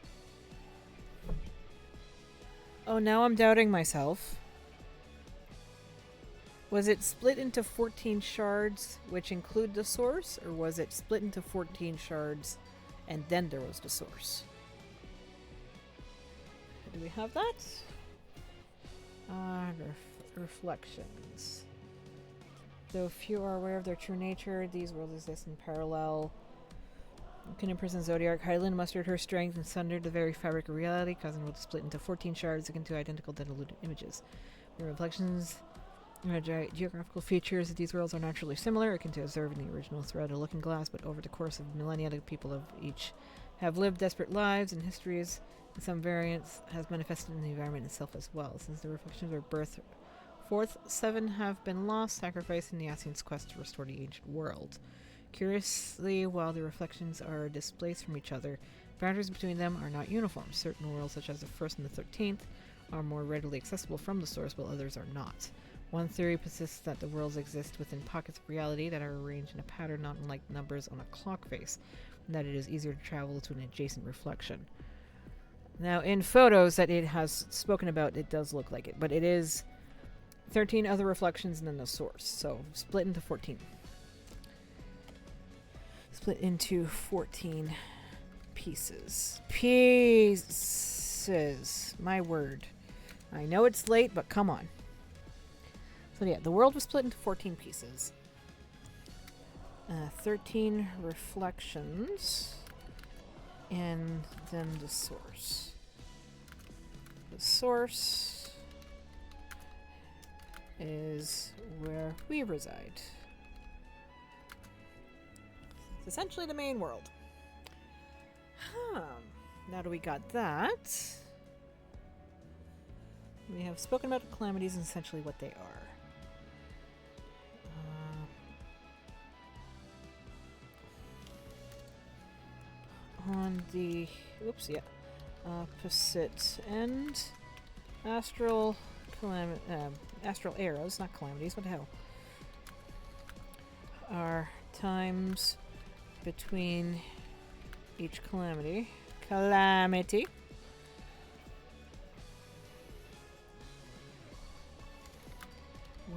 S1: Oh, now I'm doubting myself. Was it split into 14 shards, which include the source, or was it split into 14 shards and then there was the source? Do we have that? Reflections. Though few are aware of their true nature, these worlds exist in parallel. Can imprison Zodiac. Hylian mustered her strength and sundered the very fabric of reality, causing the world to split into 14 shards akin to identical diluted images. The reflections Geographical features of these worlds are naturally similar, akin to observing the original thread of Looking Glass, but over the course of millennia, the people of each have lived desperate lives and histories, and some variance has manifested in the environment itself as well. Since the reflections of birth, fourth, 7 have been lost, sacrificing the Ascient's quest to restore the ancient world. Curiously, while the reflections are displaced from each other, boundaries between them are not uniform. Certain worlds, such as the 1st and the 13th, are more readily accessible from the source, while others are not. One theory persists that the worlds exist within pockets of reality that are arranged in a pattern not unlike numbers on a clock face, and that it is easier to travel to an adjacent reflection. Now, in photos that it has spoken about, it does look like it, but it is 13 other reflections and then the source, so split into 14. Split into 14 pieces. Pieces. My word. I know it's late, but come on. So yeah, the world was split into 14 pieces. 13 reflections. And then the source. The source is where we reside. It's essentially the main world. Now that we got that, we have spoken about the calamities and essentially what they are. On the opposite end, astral arrows, not calamities, what the hell, are times between each calamity,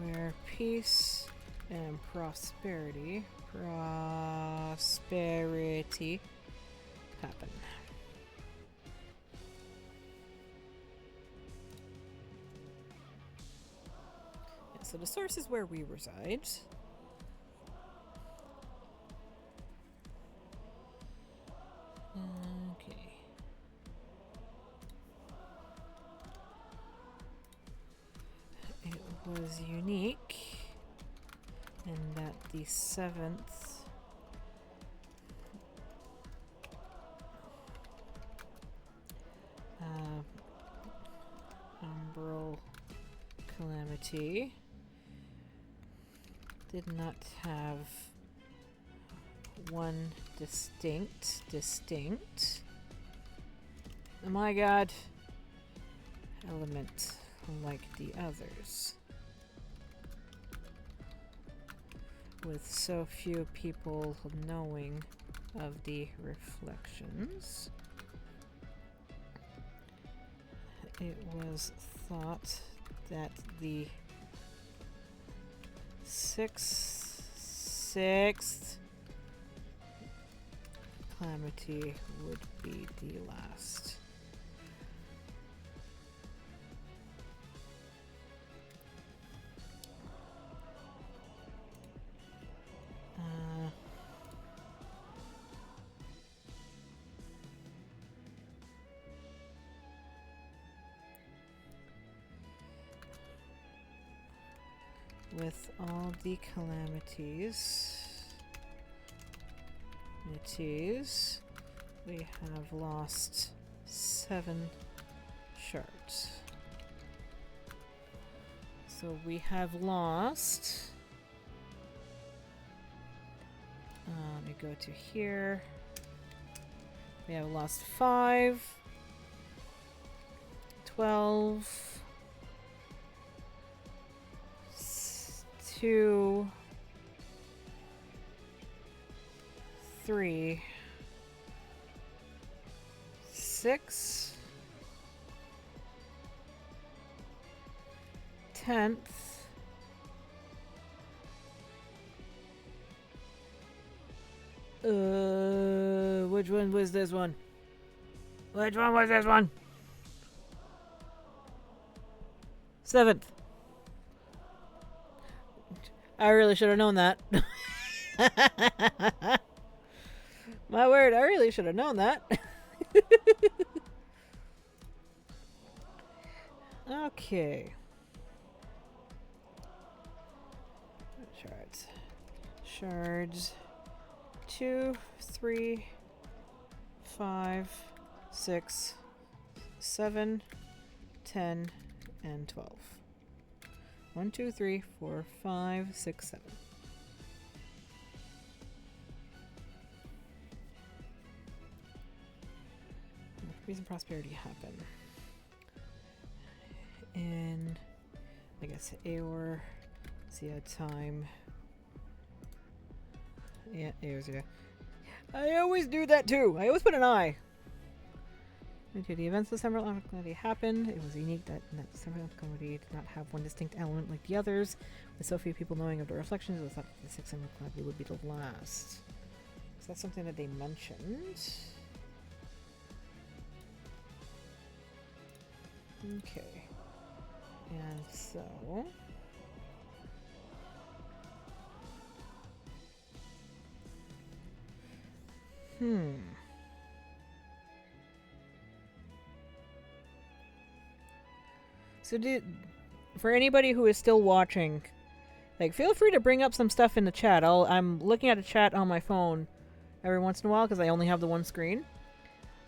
S1: where peace and prosperity happen. Yeah, so the source is where we reside. Okay. It was unique in that the 7th umbral calamity did not have one distinct oh my god element like the others, with so few people knowing of the reflections. It was thought that the sixth calamity would be the last. With all the calamities, we have lost 7 shards. So we have lost, let me go to here. We have lost 5, 12, 2, 3, 6, 10th, which one was this one? Which one was this one? 7th. I really should have known that. My word, I really should have known that. Okay. Shards. Shards. 2, 3, 5, 6, 7, 10, and 12. 1, 2, 3, 4, 5, 6, 7. Peace and prosperity happen. And I guess Aor, Zia time. Yeah, Aor Zia. I always do that too. I always put an I. Okay, the events of December comedy happened. It was unique that December comedy did not have one distinct element like the others. With so few people knowing of the reflections, it was thought that the 6th December comedy would be the last. So that's something that they mentioned. Okay. And so... So for anybody who is still watching, like, feel free to bring up some stuff in the chat. I'm looking at a chat on my phone every once in a while because I only have the one screen.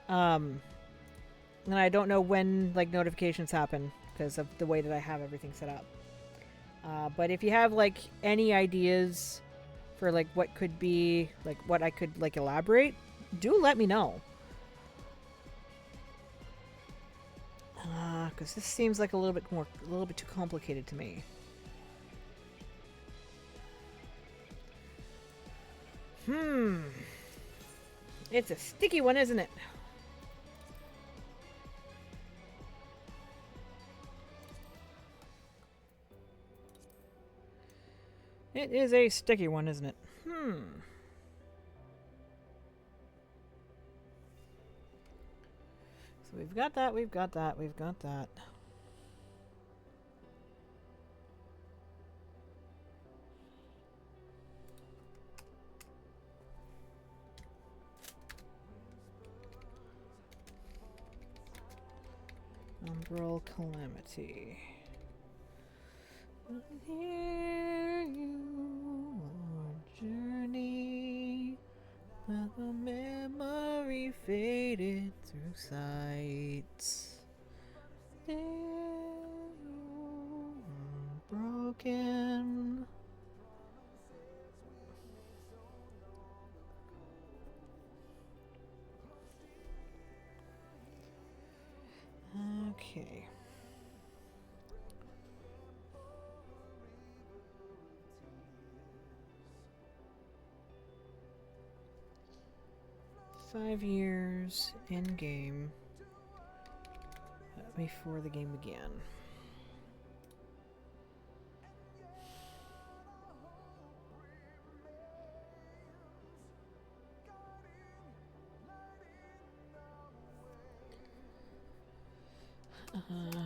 S1: And I don't know when, like, notifications happen because of the way that I have everything set up. But if you have, like, any ideas for, like, what could be, like, what I could, like, elaborate, do let me know. Because this seems like a little bit too complicated to me. It's a sticky one, isn't it? It is a sticky one, isn't it? So we've got that, we've got that, we've got that. Umbral Calamity. Here you journey, but the memory faded through sight. There you broken. Okay. "5 years in game before the game began."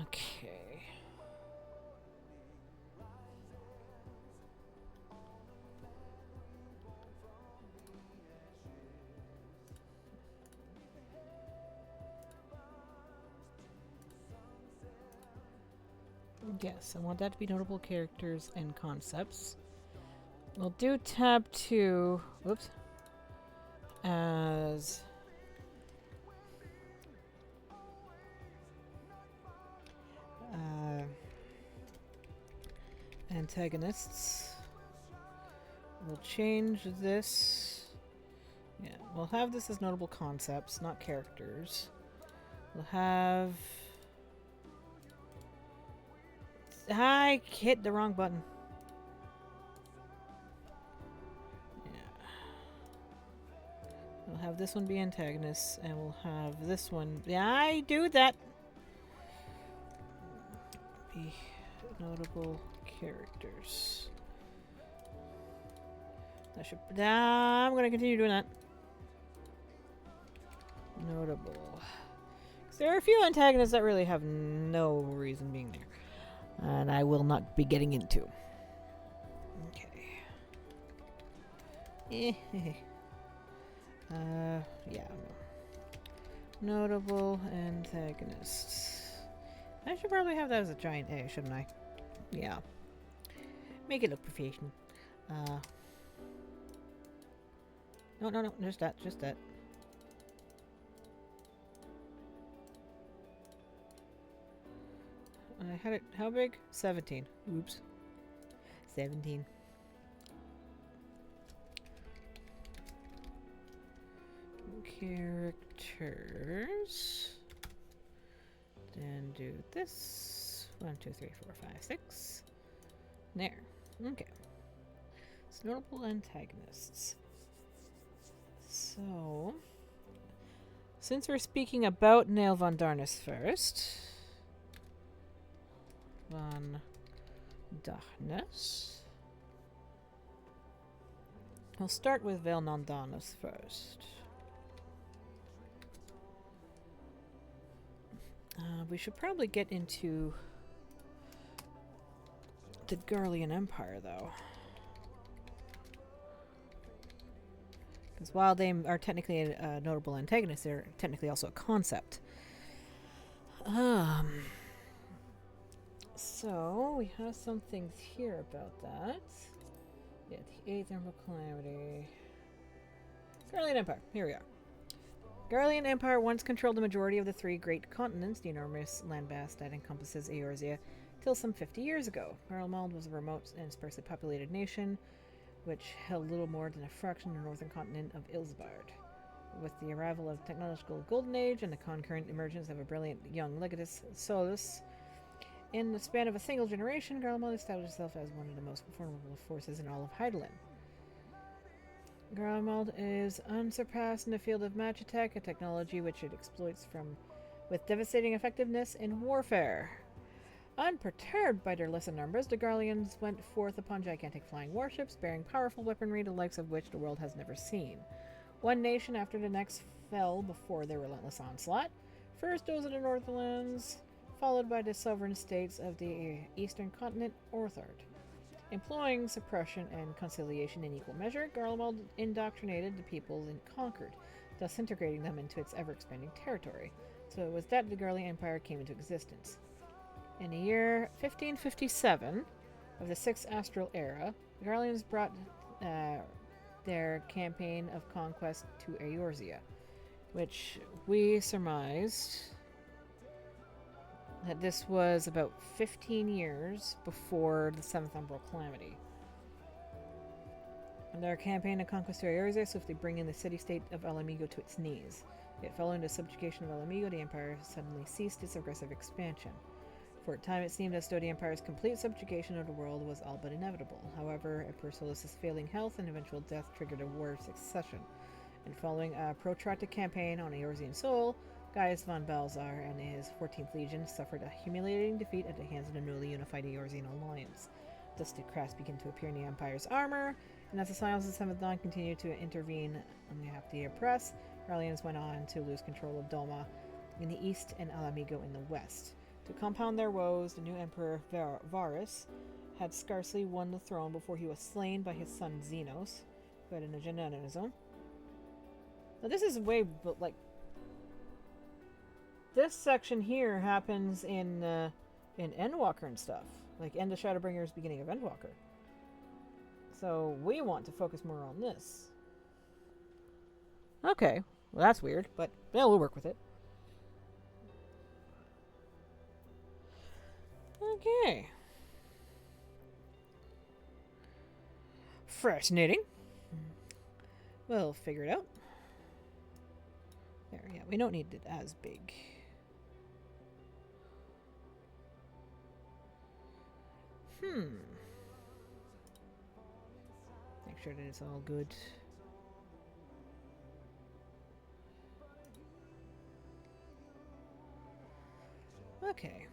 S1: Okay. Yes, I want that to be notable characters and concepts. We'll do tab 2, whoops, as antagonists. We'll change this. Yeah, we'll have this as notable concepts, not characters. We'll have... I hit the wrong button. Yeah. We'll have this one be antagonists, and we'll have this one... Yeah, I do that! Be notable characters. That should... I'm gonna continue doing that. Notable. 'Cause there are a few antagonists that really have no reason being there. And I will not be getting into. Okay. Yeah. Notable antagonists. I should probably have that as a giant A, shouldn't I? Yeah. Make it look professional. No, no, no, just that, just that. I had it, how big? 17. Oops. 17. Characters. Then do this. 1, 2, 3, 4, 5, 6. There. Okay. It's notable antagonists. So, since we're speaking about Nail von Darnus first, Von Darnus, we'll start with Velnondanus first. We should probably get into the Garlean Empire, though. Because while they are technically a notable antagonist, they're technically also a concept. So, we have some things here about that. Yeah, the 8th Emerald Calamity. Garlean Empire. Here we are. Garlean Empire once controlled the majority of the 3 great continents, the enormous landmass that encompasses Eorzea, till some 50 years ago. Garlemald was a remote and sparsely populated nation, which held little more than a fraction of the northern continent of Ilsbard. With the arrival of the technological golden age and the concurrent emergence of a brilliant young Legatus Solus, in the span of a single generation, Garlemald established itself as one of the most formidable forces in all of Hydaelyn. Garlemald is unsurpassed in the field of magitech, a technology which it exploits with devastating effectiveness in warfare. Unperturbed by their lesser numbers, the Garleans went forth upon gigantic flying warships, bearing powerful weaponry the likes of which the world has never seen. One nation after the next fell before their relentless onslaught. First those of the Northlands, followed by the sovereign states of the eastern continent, Orthard. Employing suppression and conciliation in equal measure, Garlemald indoctrinated the peoples and conquered, thus integrating them into its ever-expanding territory. So it was that the Garlean Empire came into existence. In the year 1557 of the 6th Astral Era, the Garleans brought their campaign of conquest to Eorzea, which we surmised that this was about 15 years before the 7th Umbral Calamity. And their campaign of conquest to Eorzea swiftly bringing the city-state of Alamigo to its knees. Yet following the subjugation of Alamigo, the Empire suddenly ceased its aggressive expansion. For a time it seemed as though the Empire's complete subjugation of the world was all but inevitable. However, Emperor Solus's failing health and eventual death triggered a war of succession. And following a protracted campaign on Eorzean soil, Gaius von Balzar and his 14th Legion suffered a humiliating defeat at the hands of the newly unified Eorzean alliance. Thus did cracks begin to appear in the Empire's armor, and as the Silence of the Seventh Dawn continued to intervene on behalf of the oppressed, Garleans went on to lose control of Doma in the east and Alamigo in the west. To compound their woes, the new Emperor Varus had scarcely won the throne before he was slain by his son Xenos, who had an agenda on his own. Now this is way, but like, this section here happens in Endwalker and stuff, like End of Shadowbringers, beginning of Endwalker. So we want to focus more on this. Okay, well that's weird, but yeah, we'll work with it. Okay. Fascinating. We'll figure it out. There, yeah, we don't need it as big. Make sure that it's all good. Okay.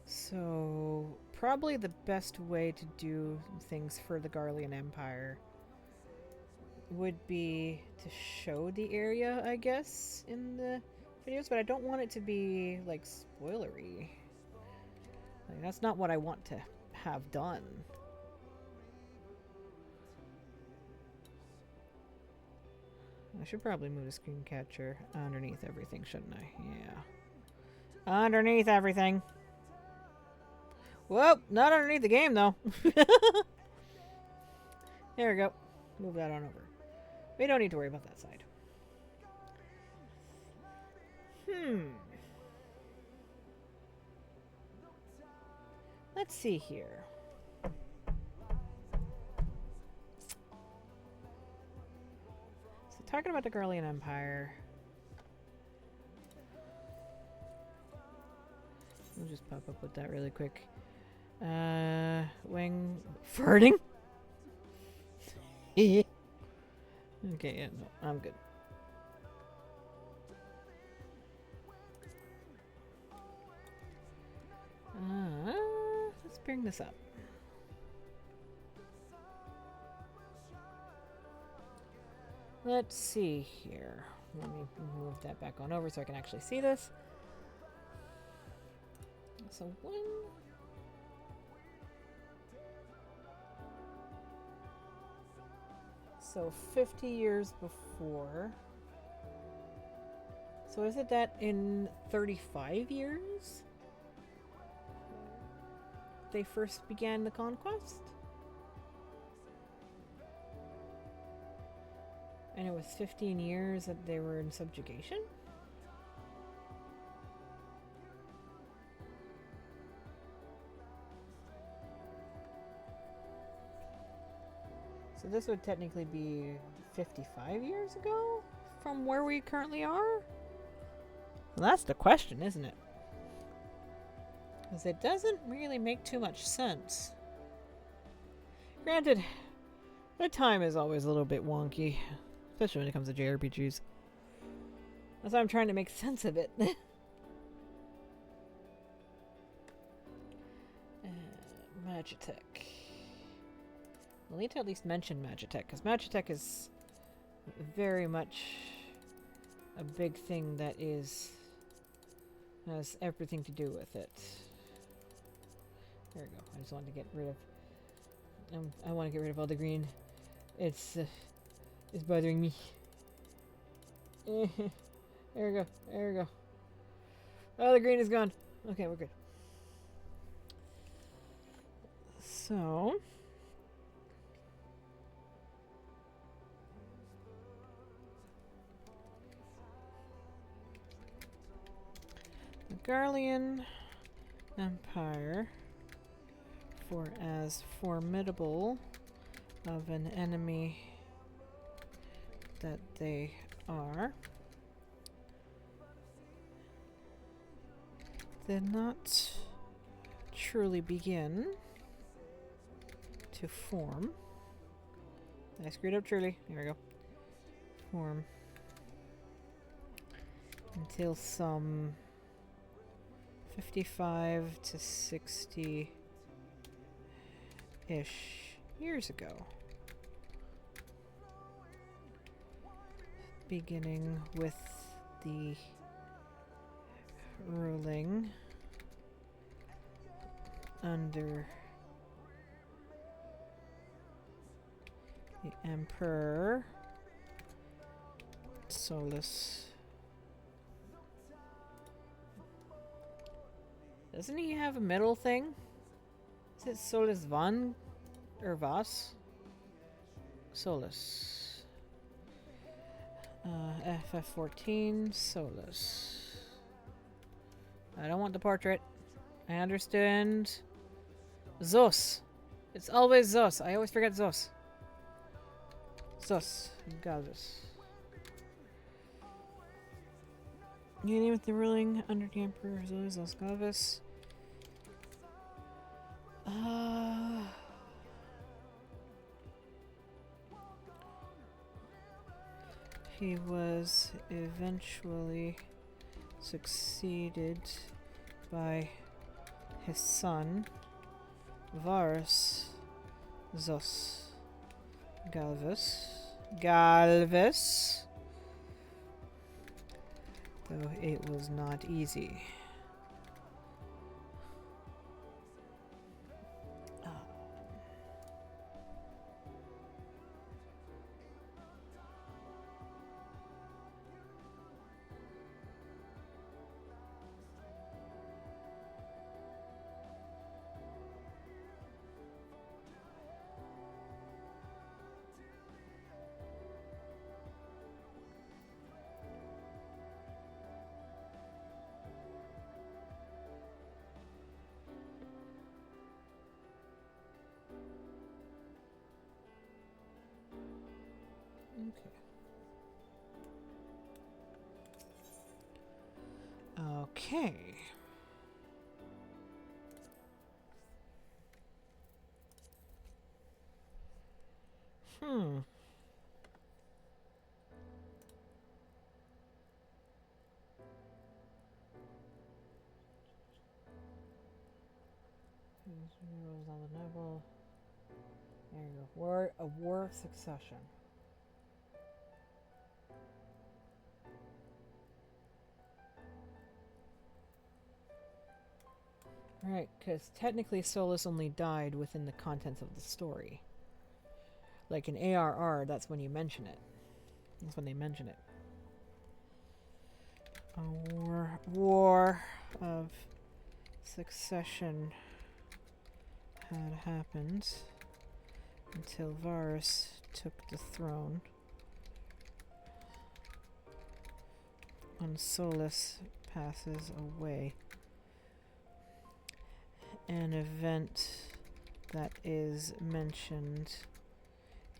S1: So, probably the best way to do things for the Garlean Empire would be to show the area, I guess, in the videos, but I don't want it to be, like, spoilery. Like, that's not what I want to have done. I should probably move the screen capture underneath everything, shouldn't I? Yeah. Underneath everything. Well, not underneath the game, though. There we go. Move that on over. We don't need to worry about that side. Let's see here. So, talking about the Garlean Empire. We'll just pop up with that really quick. Wing farting? Okay, yeah, no, I'm good. Let's bring this up. Let's see here. Let me move that back on over so I can actually see this. So when... So 50 years before. So is it that in 35 years they first began the conquest? And it was 15 years that they were in subjugation? So this would technically be 55 years ago from where we currently are? Well, that's the question, isn't it? Because it doesn't really make too much sense. Granted, the time is always a little bit wonky, especially when it comes to JRPGs. That's why I'm trying to make sense of it. Magitech. We'll need to at least mention Magitech, because Magitech is very much a big thing that has everything to do with it. There we go. I just wanted to get rid of... I want to get rid of all the green. It's bothering me. There we go. There we go. Oh, the green is gone. Okay, we're good. So... the Garlean Empire, for as formidable of an enemy that they are, did not truly begin to form. I screwed up truly. Here we go. Form until some 55 to 60-ish years ago. Beginning with the ruling under the Emperor Solus. Doesn't he have a middle thing? Is it Solus Van or Vas? Solus. FF14 Solus. I don't want the portrait. I understand. Zos. It's always Zos. I always forget Zos. Zos. Galvus. Union with the ruling under the Emperor Zos Galvus. He was eventually succeeded by his son, Varus Zos Galvus. Though it was not easy. Okay. Hmm. On the noble. There you go. A war of succession. Right, because technically Solus only died within the contents of the story. Like in ARR, that's when you mention it. That's when they mention it. A war of succession had happened until Varus took the throne. When Solus passes away. An event that is mentioned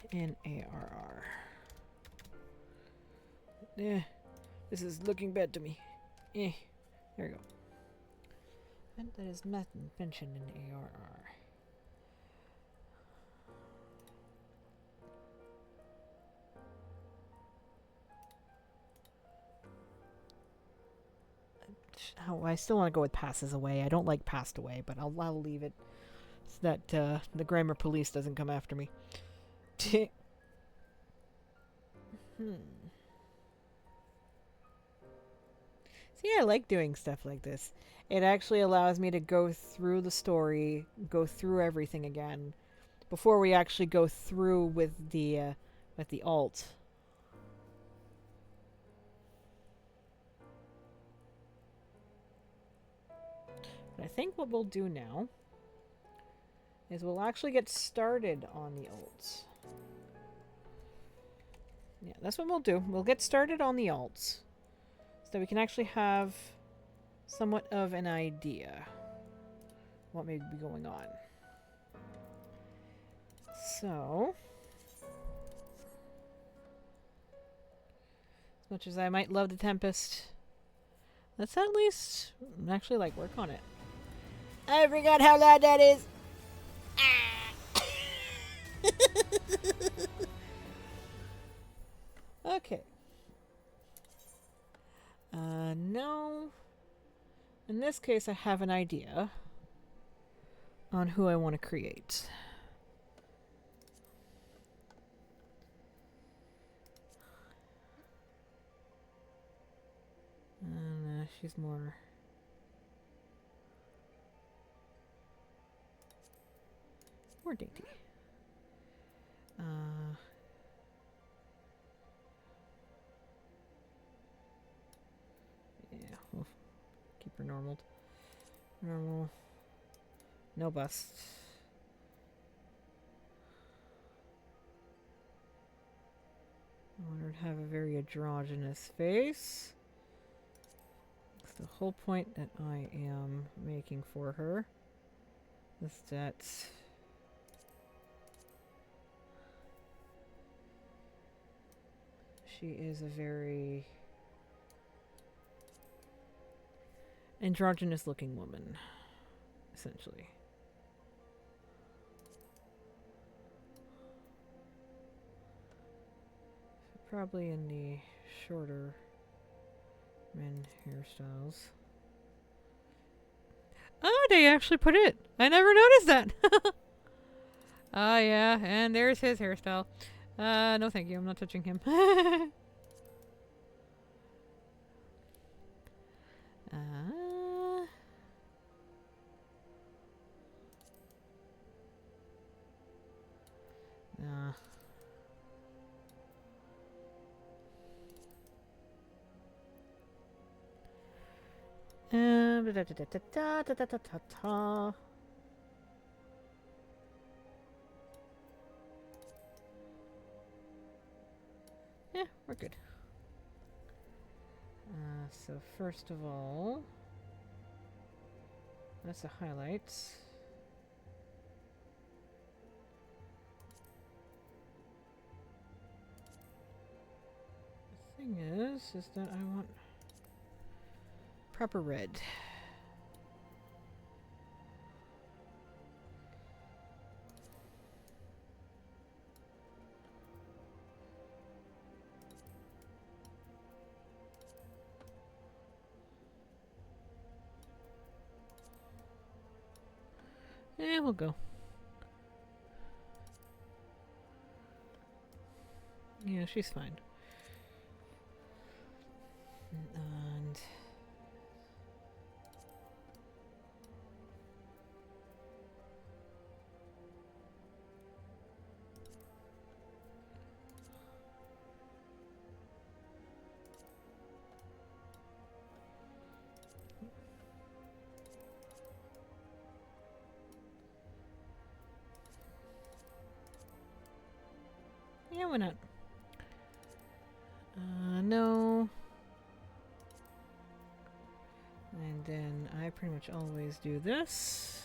S1: in ARR. This is looking bad to me. There we go. Event that is mentioned in ARR. Oh, I still want to go with passes away. I don't like passed away, but I'll leave it so that the grammar police doesn't come after me. See, I like doing stuff like this. It actually allows me to go through the story, go through everything again, before we actually go through with the alt. But I think what we'll do now is we'll actually get started on the alts. Yeah, that's what we'll do. We'll get started on the alts so that we can actually have somewhat of an idea what may be going on. So, as much as I might love the Tempest, let's at least actually like work on it. I forgot how loud that is. Okay. No. In this case, I have an idea on who I want to create. She's more dainty. Yeah, we'll keep her normal. Normal. No bust. I want her to have a very androgynous face. That's the whole point that I am making for her. Is that she is a very androgynous looking woman, essentially. Probably in the shorter men hairstyles. Oh, they actually put it. I never noticed that. Ah, yeah, and there's his hairstyle. No thank you, I'm not touching him. Nah. Yeah, we're good. So first of all, that's the highlights. The thing is that I want proper red. We'll go. Yeah, she's fine. And yeah, why not? No. And then I pretty much always do this.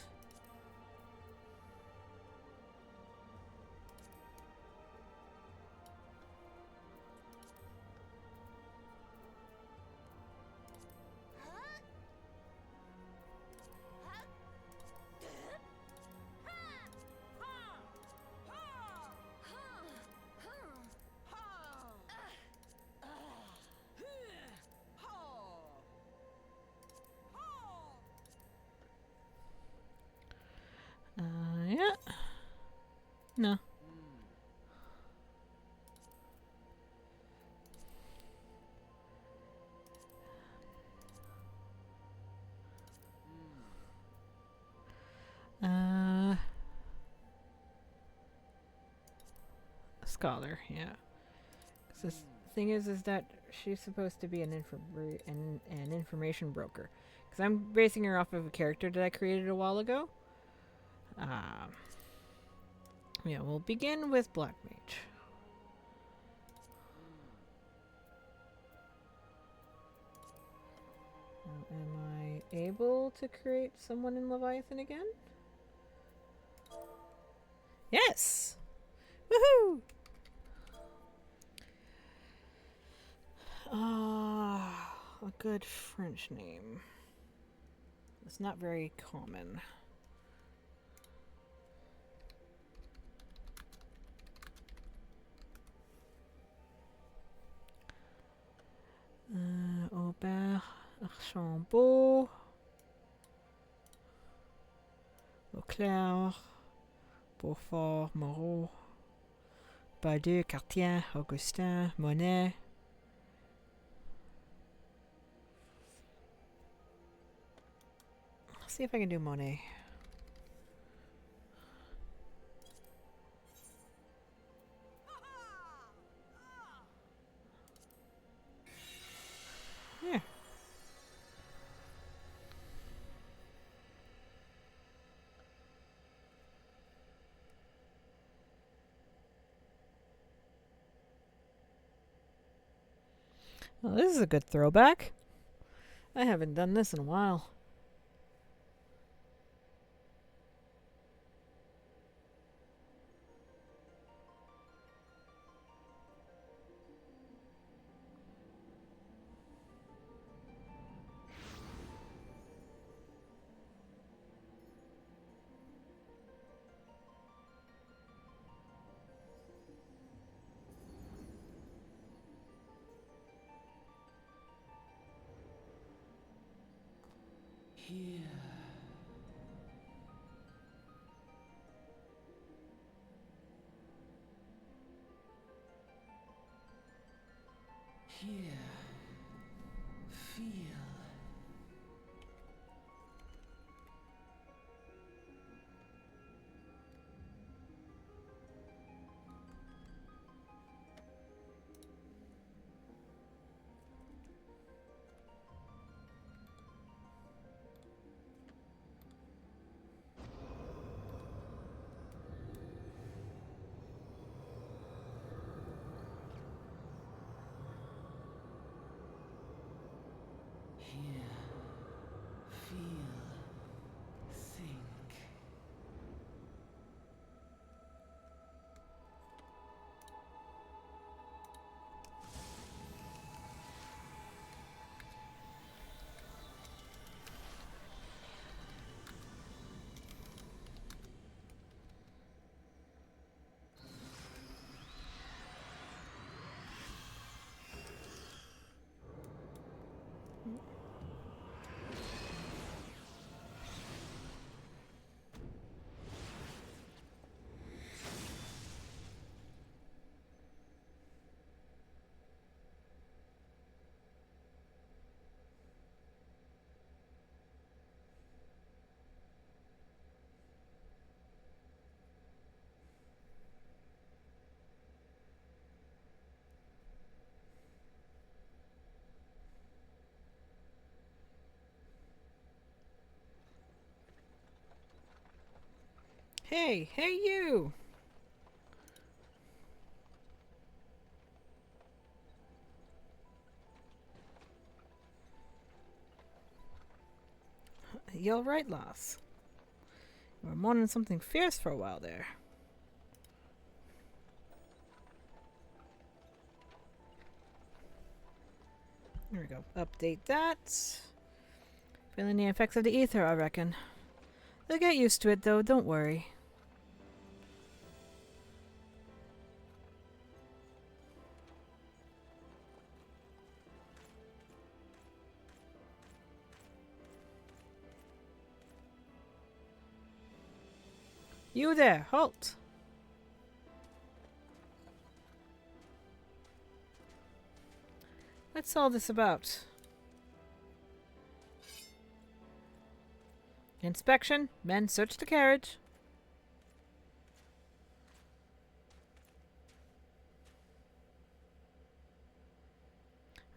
S1: Yeah. No. Scholar, yeah. 'Cause the thing is that she's supposed to be an information broker. Because I'm basing her off of a character that I created a while ago. Yeah, we'll begin with Black Mage. Am I able to create someone in Leviathan again? Yes! Woohoo! A good French name. It's not very common. Aubert, Archambault, Auclair, Beaufort, Moreau, Badiou, Cartier, Augustin, Monet. Let's see if I can do Monet. Yeah. Well, this is a good throwback. I haven't done this in a while.
S3: Here. Here. Feel.
S1: Hey, hey you! You're right, lass. You were mourning something fierce for a while there. There we go. Update that. Feeling the effects of the ether, I reckon. They'll get used to it, though. Don't worry. You there, halt! What's all this about? Inspection. Men, search the carriage.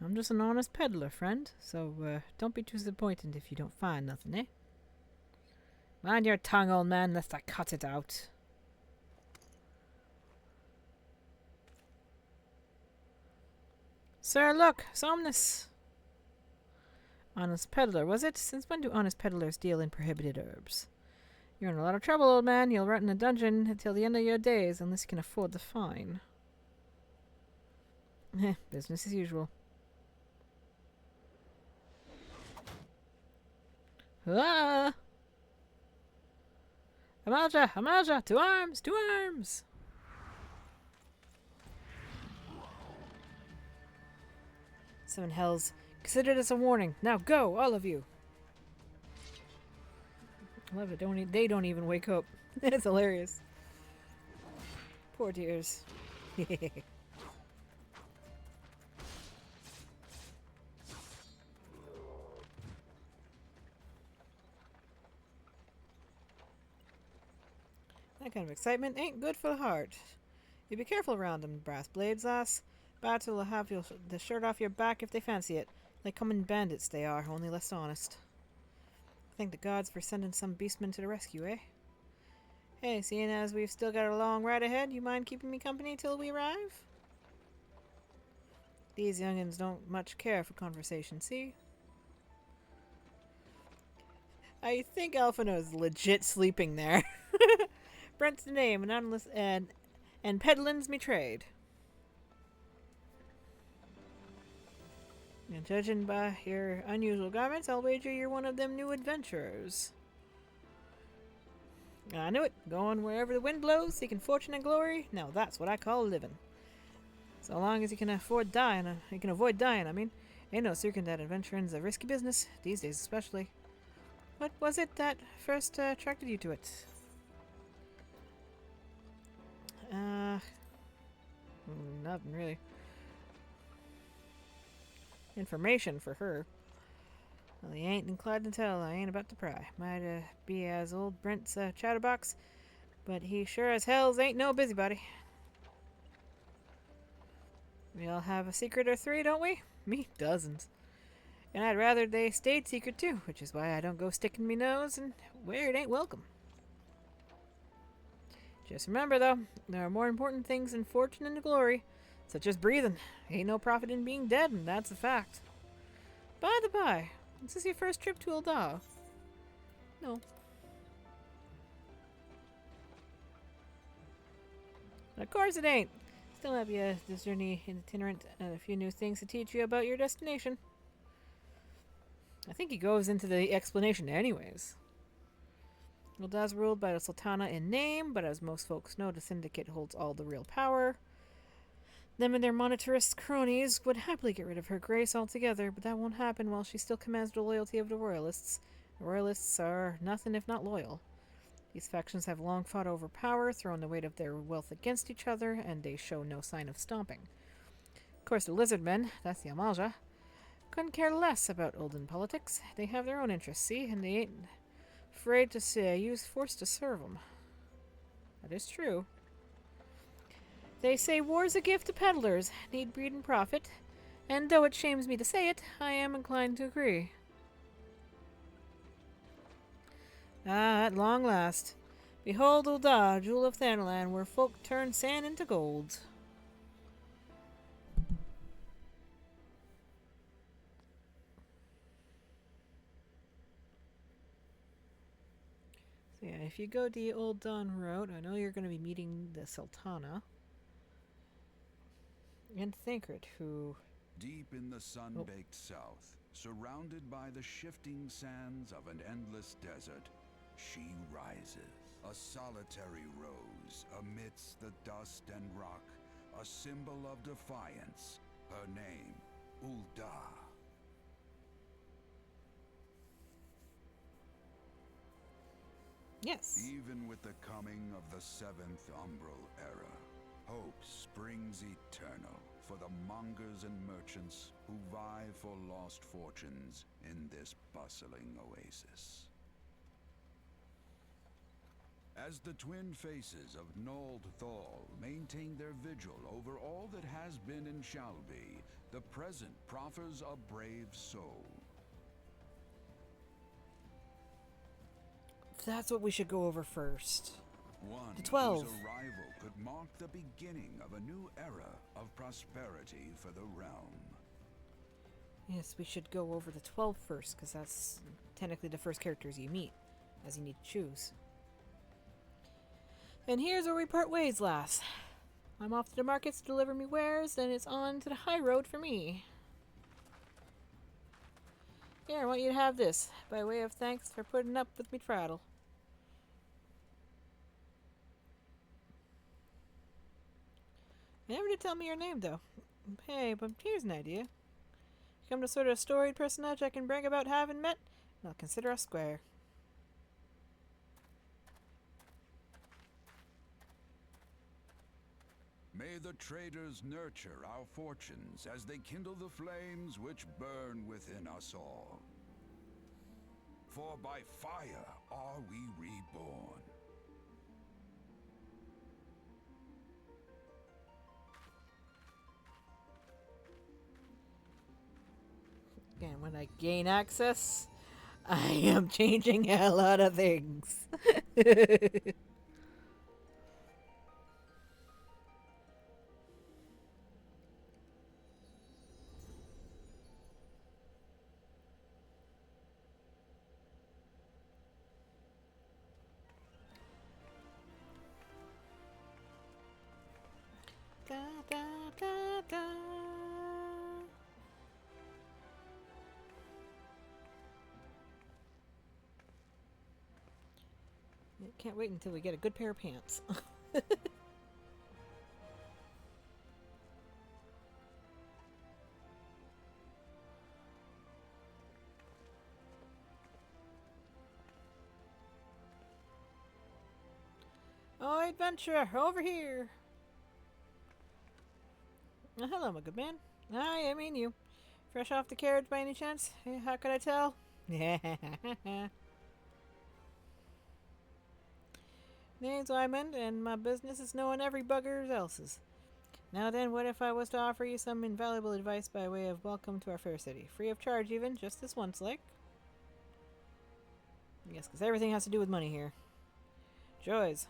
S1: I'm just an honest peddler, friend, so don't be too disappointed if you don't find nothing, eh? Mind your tongue, old man, lest I cut it out. Sir, look, Somnus. Honest peddler, was it? Since when do honest peddlers deal in prohibited herbs? You're in a lot of trouble, old man. You'll rot in a dungeon until the end of your days, unless you can afford the fine. Business as usual. Ah! Amaja! Amaja! To arms! To arms! Seven hells. Consider this a warning. Now go, all of you. I love it. They don't even wake up. It's hilarious. Poor dears. That kind of excitement ain't good for the heart. You be careful around them brass blades, lass. Bats will have the shirt off your back if they fancy it. Like common bandits they are, only less honest. Thank the gods for sending some beastmen to the rescue, eh? Hey, seeing as we've still got a long ride ahead, you mind keeping me company till we arrive? These youngins don't much care for conversation, see? I think Alphino is legit sleeping there. Brent's the name, and peddlin's me trade. And judging by your unusual garments, I'll wager you're one of them new adventurers. I knew it. Going wherever the wind blows, seeking fortune and glory. Now that's what I call living. So long as you can avoid dying, I mean. Ain't no secret that adventuring's a risky business, these days especially. What was it that first attracted you to it? Nothing really. Information for her. Well, he ain't inclined to tell. I ain't about to pry. Might be as old Brent's chatterbox, but he sure as hells ain't no busybody. We all have a secret or three, don't we? Me, dozens. And I'd rather they stayed secret too, which is why I don't go sticking me nose and where it ain't welcome. Just remember, though, there are more important things than fortune and glory, such as breathing. Ain't no profit in being dead, and that's a fact. By the by, is this your first trip to Ul'dah? No. Of course it ain't. Still have you this journey itinerant and a few new things to teach you about your destination. I think he goes into the explanation anyways. Uldah's ruled by the Sultana in name, but as most folks know, the Syndicate holds all the real power. Them and their monetarist cronies would happily get rid of her grace altogether, but that won't happen while she still commands the loyalty of the Royalists. The Royalists are nothing if not loyal. These factions have long fought over power, thrown the weight of their wealth against each other, and they show no sign of stopping. Of course, the Lizardmen, that's the Amalja, couldn't care less about Ul'dah politics. They have their own interests, see, and they ain't afraid to use force to serve them. That is true. They say war's a gift to peddlers, need breed and profit, and though it shames me to say it, I am inclined to agree. Ah, at long last. Behold Ul'dah, jewel of Thanalan, where folk turn sand into gold. So yeah, if you go the Ul'dah route, I know you're going to be meeting the Sultana. And Thancred, who...
S4: Deep in the sun-baked south, surrounded by the shifting sands of an endless desert, she rises. A solitary rose amidst the dust and rock, a symbol of defiance. Her name, Ul'dah.
S1: Yes.
S4: Even with the coming of the seventh Umbral era, hope springs eternal for the mongers and merchants who vie for lost fortunes in this bustling oasis. As the twin faces of Nold Thal maintain their vigil over all that has been and shall be, the present proffers a brave soul.
S1: That's what we should go over first.
S4: One
S1: The 12.
S4: whose arrival could mark the beginning of a new era of prosperity for the realm.
S1: Yes, we should go over the 12 first, because that's technically the first characters you meet, as you need to choose. And here's where we part ways, lass. I'm off to the markets to deliver me wares, then it's on to the high road for me. Here, I want you to have this, by way of thanks for putting up with me prattle. You never did tell me your name, though. Hey, but here's an idea. You come to sort of storied personage I can brag about having met, and I'll consider us square.
S4: May the traders nurture our fortunes as they kindle the flames which burn within us all. For by fire are we reborn.
S1: And when I gain access, I am changing a lot of things. Da, da, da, da. Can't wait until we get a good pair of pants. Oh, adventurer, over here. Hello, my good man. I mean you. Fresh off the carriage by any chance? How could I tell? Name's Wyman, and my business is knowing every bugger else's. Now then, what if I was to offer you some invaluable advice by way of welcome to our fair city? Free of charge even, just this once, like? Yes, because everything has to do with money here. Joys.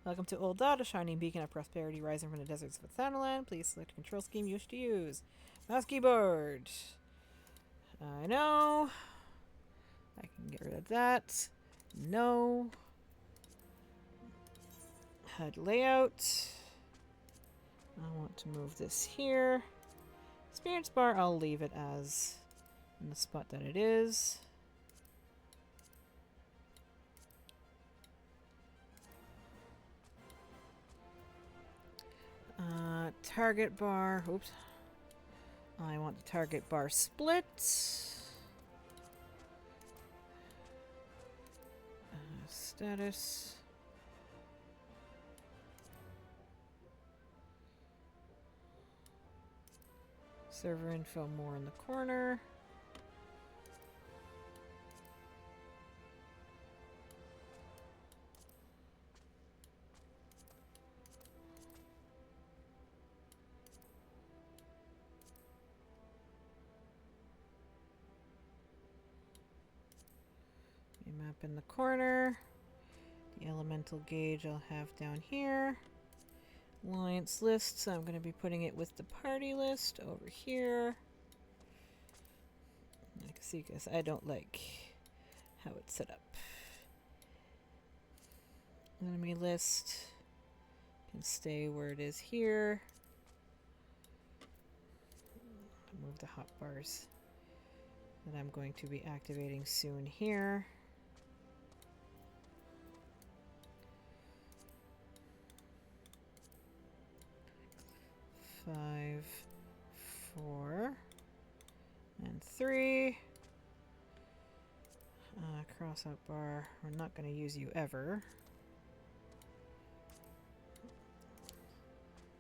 S1: Welcome to Ul'dah, a shining beacon of prosperity rising from the deserts of Thanalan. Please select a control scheme you wish to use. Mouse keyboard. I know. I can get rid of that. No. HUD layout. I want to move this here. Experience bar, I'll leave it as in the spot that it is. Target bar. Oops. I want the target bar split. Status. Server info more in the corner. Up in the corner. The elemental gauge I'll have down here. Alliance list, so I'm going to be putting it with the party list over here. I can see because I don't like how it's set up. Enemy list can stay where it is here. Move the hotbars that I'm going to be activating soon here. Five, 4, and 3. Cross out bar. We're not going to use you ever.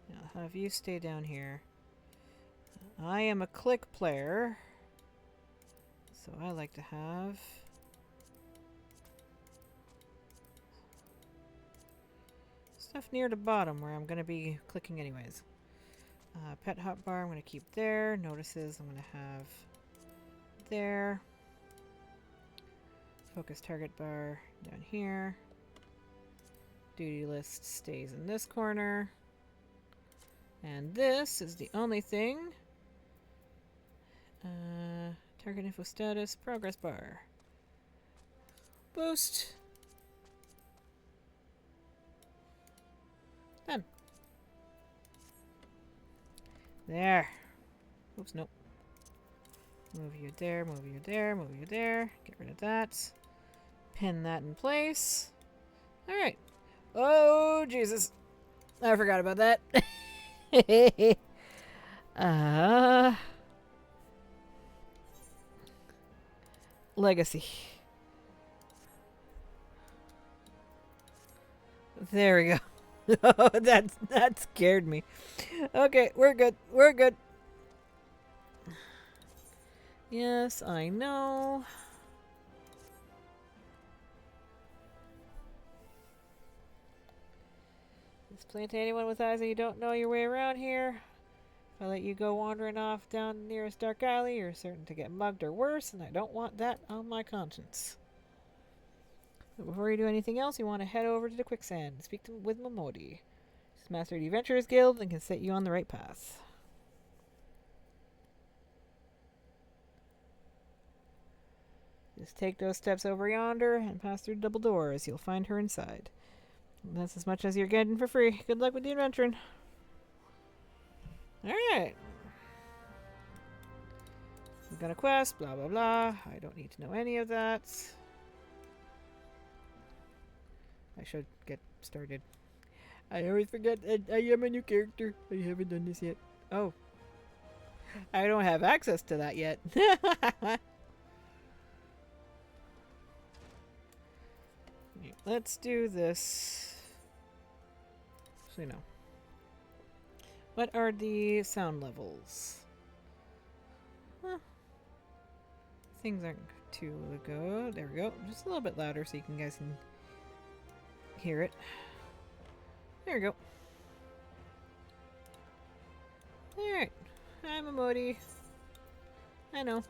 S1: Now have you stay down here. I am a click player, so I like to have stuff near the bottom where I'm going to be clicking anyways. Pet hotbar I'm going to keep there. Notices I'm going to have there. Focus target bar down here. Duty list stays in this corner. And this is the only thing. Target info status, progress bar. Boost. Done. There. Oops, nope. Move you there, move you there, move you there. Get rid of that. Pin that in place. Alright. Oh, Jesus. I forgot about that. Legacy. There we go. Oh, that scared me. Okay, we're good. We're good. Yes, I know. Explain to anyone with eyes that you don't know your way around here. If I let you go wandering off down the nearest dark alley, you're certain to get mugged or worse, and I don't want that on my conscience. But before you do anything else, you want to head over to the quicksand and speak with Momodi. She's master of the Adventurers Guild and can set you on the right path. Just take those steps over yonder and pass through the double doors. You'll find her inside. And that's as much as you're getting for free. Good luck with the adventuring. Alright. We've got a quest, blah blah blah. I don't need to know any of that. I should get started. I always forget that I am a new character. I haven't done this yet. Oh. I don't have access to that yet. Let's do this. So you know. What are the sound levels? Huh. Things aren't too good. There we go. Just a little bit louder so you guys can hear it. There we go. Alright. I'm a Modi. I know.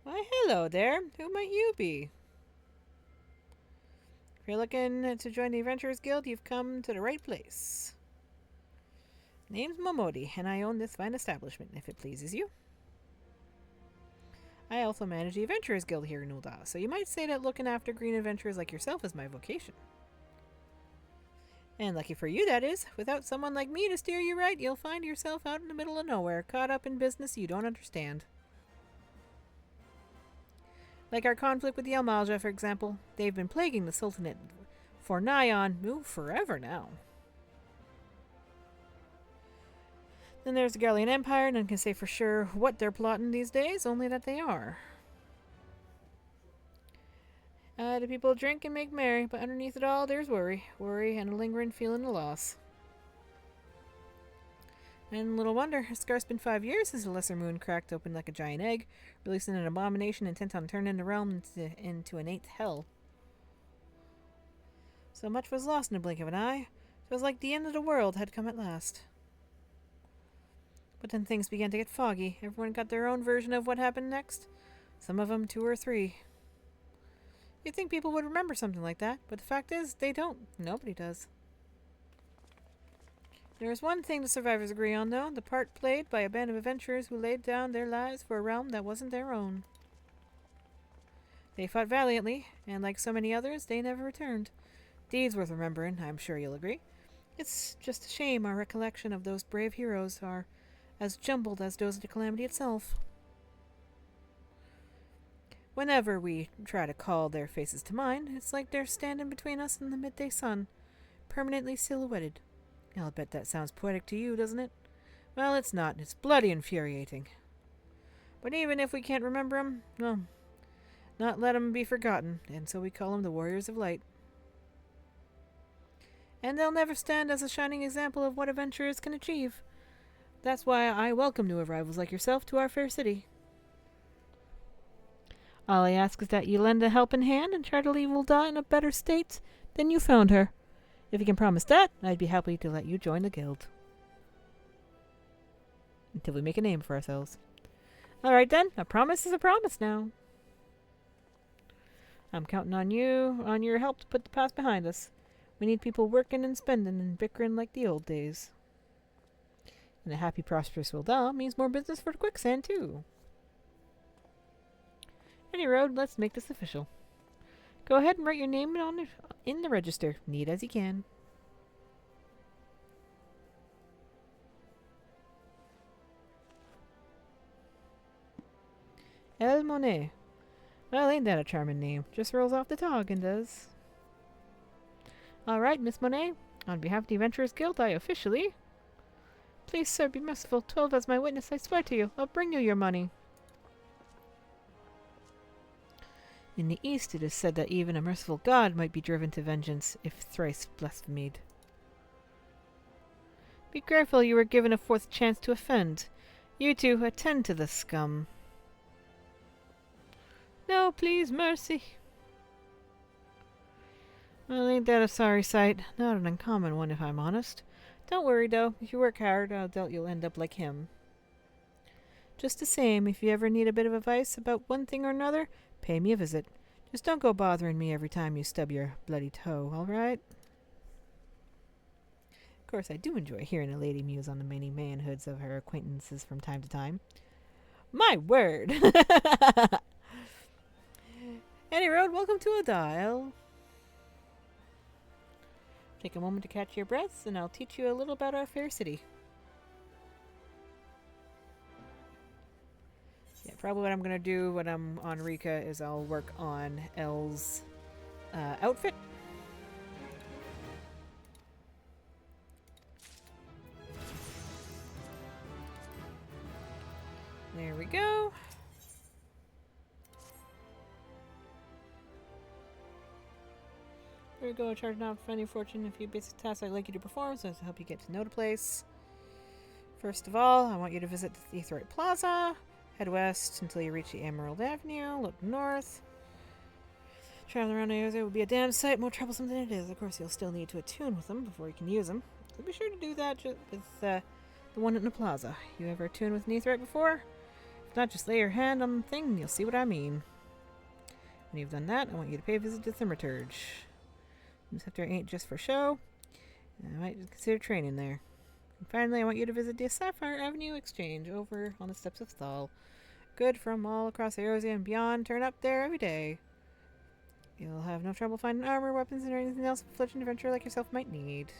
S1: Why, hello there. Who might you be? If you're looking to join the Adventurers Guild, you've come to the right place. Name's Momodi, and I own this fine establishment, if it pleases you. I also manage the Adventurers Guild here in Ul'dah, so you might say that looking after green adventurers like yourself is my vocation. And lucky for you, that is. Without someone like me to steer you right, you'll find yourself out in the middle of nowhere, caught up in business you don't understand. Like our conflict with the Al-Malja, for example. They've been plaguing the Sultanate for nigh on forever now. Then there's the Garlean Empire. None can say for sure what they're plotting these days, only that they are. The people drink and make merry, but underneath it all there's worry. Worry and a lingering feeling of loss. And little wonder, it's scarce been 5 years since the Lesser Moon cracked open like a giant egg, releasing an abomination intent on turning the realm into an eighth hell. So much was lost in a blink of an eye. It was like the end of the world had come at last. But then things began to get foggy. Everyone got their own version of what happened next. Some of them 2 or 3. You'd think people would remember something like that, but the fact is, they don't. Nobody does. There is one thing the survivors agree on, though. The part played by a band of adventurers who laid down their lives for a realm that wasn't their own. They fought valiantly, and like so many others, they never returned. Deeds worth remembering, I'm sure you'll agree. It's just a shame our recollection of those brave heroes are as jumbled as those of the Calamity itself. Whenever we try to call their faces to mind, it's like they're standing between us and the midday sun, permanently silhouetted. I'll bet that sounds poetic to you, doesn't it? Well, it's not. It's bloody infuriating. But even if we can't remember 'em, well, not let 'em be forgotten, and so we call 'em the Warriors of Light. And they'll never stand as a shining example of what adventurers can achieve. That's why I welcome new arrivals like yourself to our fair city. All I ask is that you lend a helping hand and try to leave Ul'dah in a better state than you found her. If you can promise that, I'd be happy to let you join the guild. Until we make a name for ourselves. Alright then, a promise is a promise now. I'm counting on you, on your help to put the past behind us. We need people working and spending and bickering like the old days. And a happy, prosperous Ul'dah means more business for the quicksand, too. Any road, let's make this official. Go ahead and write your name in the register, neat as you can. El Monet. Well, ain't that a charming name? Just rolls off the tongue and does. All right, Miss Monet. On behalf of the Adventurers Guild, I officially... Please, sir, be merciful. 12 as my witness, I swear to you. I'll bring you your money. In the East, it is said that even a merciful god might be driven to vengeance if thrice blasphemed. Be grateful you were given a 4th chance to offend. You two, attend to the scum. No, please, mercy. Well, ain't that a sorry sight? Not an uncommon one, if I'm honest. Don't worry, though. If you work hard, I doubt you'll end up like him. Just the same, if you ever need a bit of advice about one thing or another, pay me a visit. Just don't go bothering me every time you stub your bloody toe, all right? Of course, I do enjoy hearing a lady muse on the many manhoods of her acquaintances from time to time. My word! Any road, welcome to Ul'dah. Take a moment to catch your breaths, and I'll teach you a little about our fair city. Yeah, probably what I'm going to do when I'm on Rika is I'll work on Elle's outfit. There we go. There we go, charging out for any fortune a few basic tasks I'd like you to perform so as to help you get to know the place. First of all, I want you to visit the Aetheryte Plaza. Head west until you reach the Emerald Avenue. Look north. Traveling around Aosia will be a damn sight more troublesome than it is. Of course, you'll still need to attune with them before you can use them. So be sure to do that with the one in the plaza. You ever attuned with an Aetheryte before? If not, just lay your hand on the thing and you'll see what I mean. When you've done that, I want you to pay a visit to Thaumaturge. This after ain't just for show. I might consider training there. And finally, I want you to visit the Sapphire Avenue Exchange over on the steps of Thal. Good from all across Aosia and beyond. Turn up there every day. You'll have no trouble finding armor, weapons, and anything else a fledgling adventurer like yourself might need.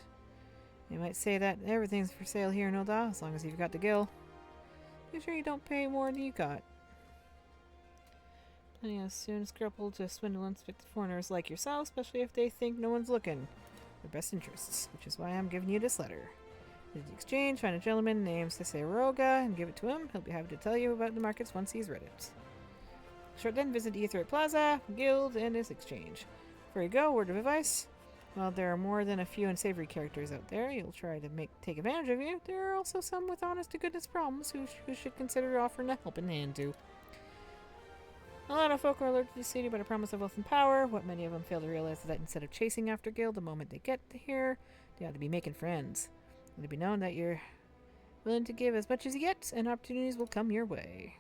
S1: You might say that everything's for sale here in Ul'dah, as long as you've got the gil. Be sure you don't pay more than you got. Plenty of soon scruple to swindle unsuspected foreigners like yourself, especially if they think no one's looking. Their best interests, which is why I'm giving you this letter. Visit the exchange, find a gentleman named Ciceroga, and give it to him. He'll be happy to tell you about the markets once he's read it. Short then, visit Aetheryte Plaza, Guild, and his exchange. Before you go, word of advice. While there are more than a few unsavory characters out there you'll try to take advantage of you, there are also some with honest-to-goodness problems who should consider offering a helping hand to. lot of folk are alerted to the city by the promise of wealth and power. What many of them fail to realize is that instead of chasing after Gil the moment they get here, they ought to be making friends. Let it be known that you're willing to give as much as you get, and opportunities will come your way.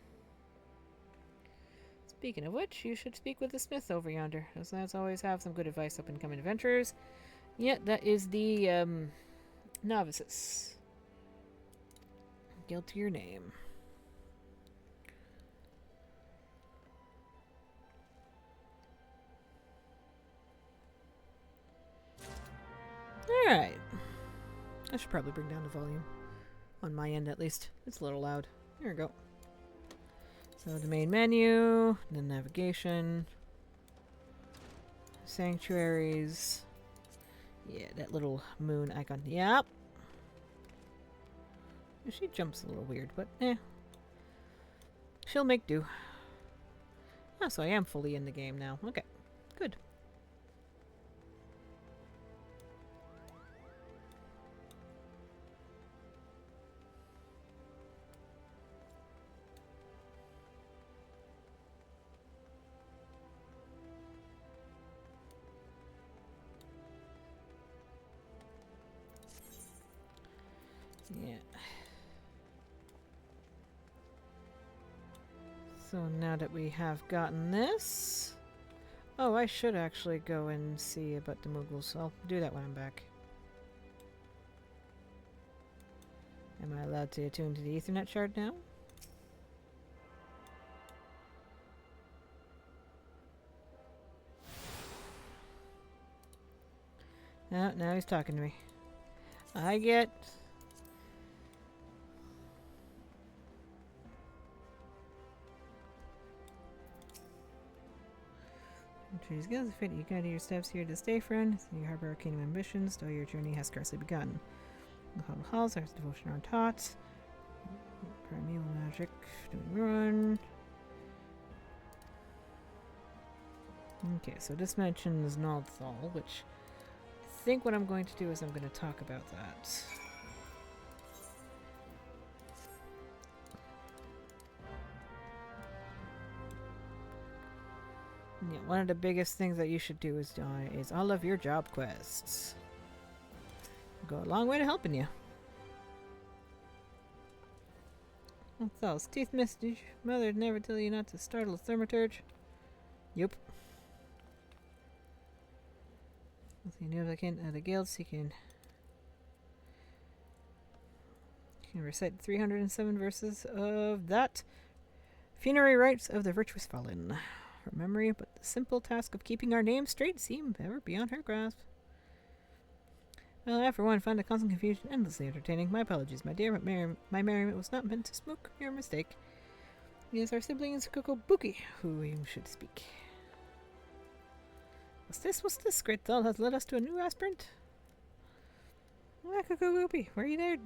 S1: Speaking of which, you should speak with the smith over yonder. Those lads always have some good advice up and coming adventurers. Yeah, that is the novices. Gil to your name. Alright. I should probably bring down the volume. On my end, at least. It's a little loud. There we go. So the main menu, the navigation, sanctuaries. Yeah, that little moon icon. Yep. She jumps a little weird, but she'll make do. Oh, so I am fully in the game now. Okay, good. Yeah. So now that we have gotten this... Oh, I should actually go and see about the Mughals. I'll do that when I'm back. Am I allowed to attune to the Ethernet shard now? No, now he's talking to me. I get... Trees skills fit you guide your steps here to stay, friend. You harbor kingdom ambitions, though your journey has scarcely begun. The halls are devotion are taught. Primeval magic, doing run. Okay, so this mentions Naldthal, which I think what I'm going to do is I'm going to talk about that. Yeah, one of the biggest things that you should do is all of your job quests. Go a long way to helping you. What's else? Teeth missed. Did your mother never tell you not to startle a thaumaturge? Yup. With the new applicant at the guild, so you can recite 307 verses of that. Funerary rites of the virtuous fallen. Her memory, but the simple task of keeping our names straight seemed ever beyond her grasp. Well, I for one find the constant confusion endlessly entertaining. My apologies, my dear, but my merriment was not meant to smoke your mistake. It is our siblings Kokobuki who you should speak. What's this? Great thought has led us to a new aspirant? Ah, Kokobuki, were you there?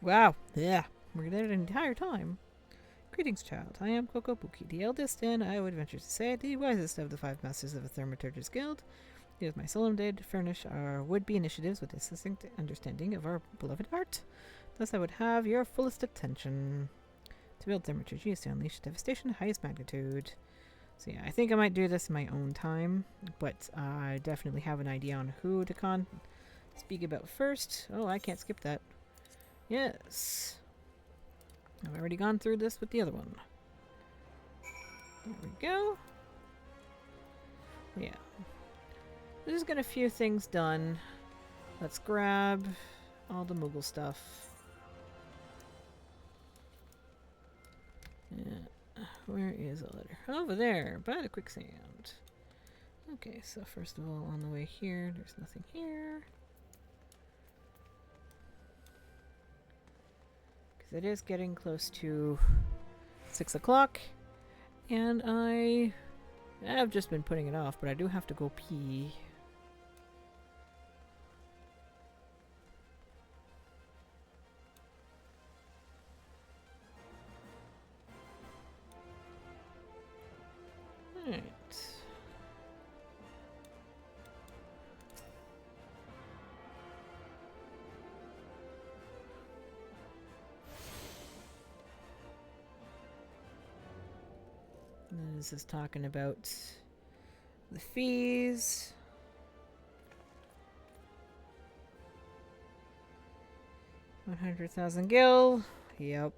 S1: Wow, yeah, were you there the entire time? Greetings, child. I am Kokobuki, the eldest, and I would venture to say the wisest of the 5 masters of the Thaumaturge's Guild. It is my solemn day to furnish our would-be initiatives with a succinct understanding of our beloved art. Thus I would have your fullest attention. To build Thaumaturgy is to unleash devastation of highest magnitude. So yeah, I think I might do this in my own time, but I definitely have an idea on who to speak about first. Oh, I can't skip that. Yes. I've already gone through this with the other one. There we go. Yeah. Let's just get a few things done. Let's grab all the Moogle stuff. Yeah. Where is the letter? Over there, by the quicksand. Okay, so first of all, on the way here, there's nothing here. It is getting close to 6 o'clock, and I have just been putting it off, but I do have to go pee. Alright. This is talking about the fees. $100,000 gil. Yep.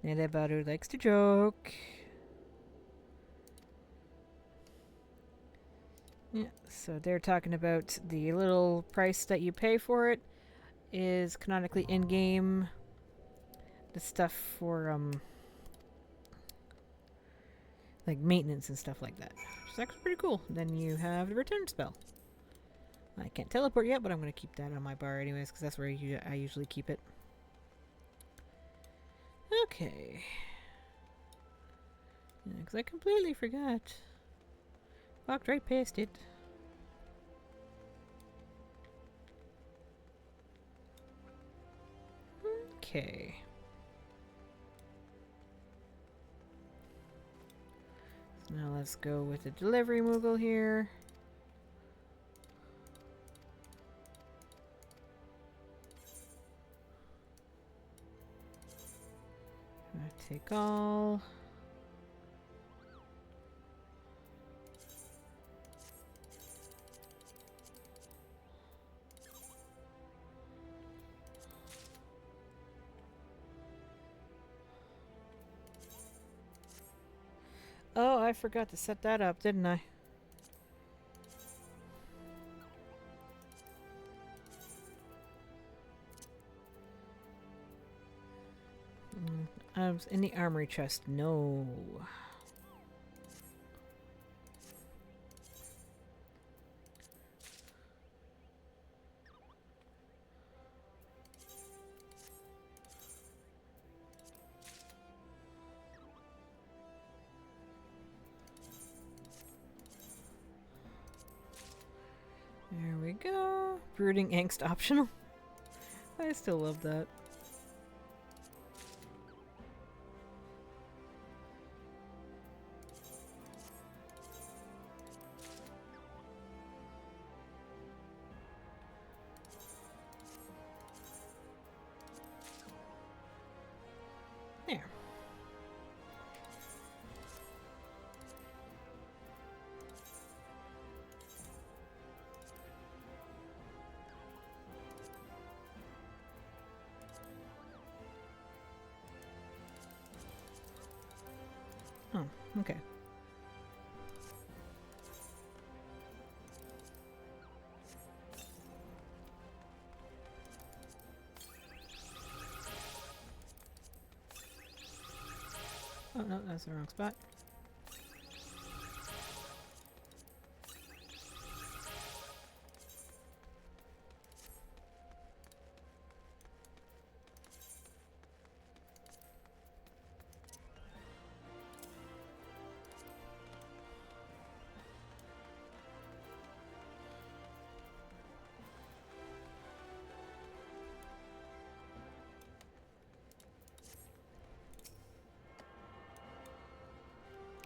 S1: Nedebaru likes to joke. Yeah, so they're talking about the little price that you pay for it is canonically in-game. The stuff for, like maintenance and stuff like that. Which is actually pretty cool. Then you have the return spell. I can't teleport yet, but I'm going to keep that on my bar anyways, because that's where I usually keep it. Okay. Yeah, because I completely forgot. Walked right past it. Okay. So now let's go with the delivery Moogle here. Take all. Oh, I forgot to set that up, didn't I? I was in the armory chest. No. There we go. Brooding angst optional. I still love that. There. Oh, okay. Oh no, that's the wrong spot.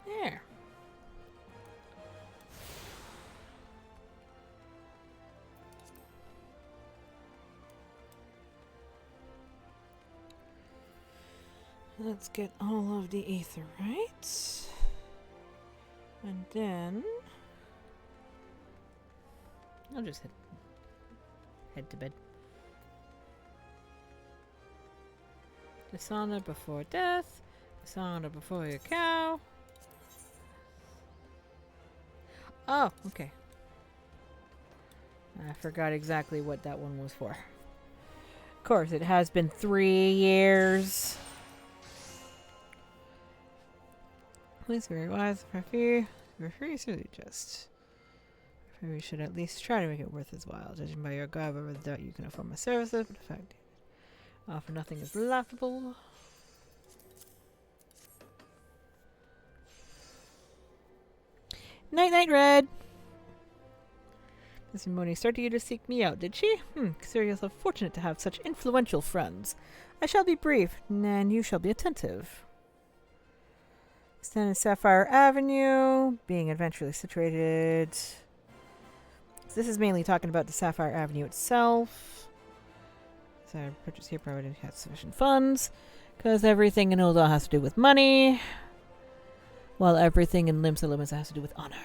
S1: There. Let's get all of the aetherytes. And then I'll just head to bed. Dishonor before death. Dishonor before your cow. Oh, okay. I forgot exactly what that one was for. Of course, it has been 3 years. Please very wise for free. For free, really just. We should at least try to make it worth his while. Judging by your garb, whether doubt you can afford my services, but the fact offer nothing is laughable. Night, night, Red. Miss Moni started you to seek me out, did she? Consider yourself fortunate to have such influential friends. I shall be brief, and you shall be attentive. Stand in Sapphire Avenue, being adventurally situated. So this is mainly talking about the Sapphire Avenue itself. So I purchase here provided you have sufficient funds, because everything in Ul'dah has to do with money. while everything in Limsa Limsa has to do with honor.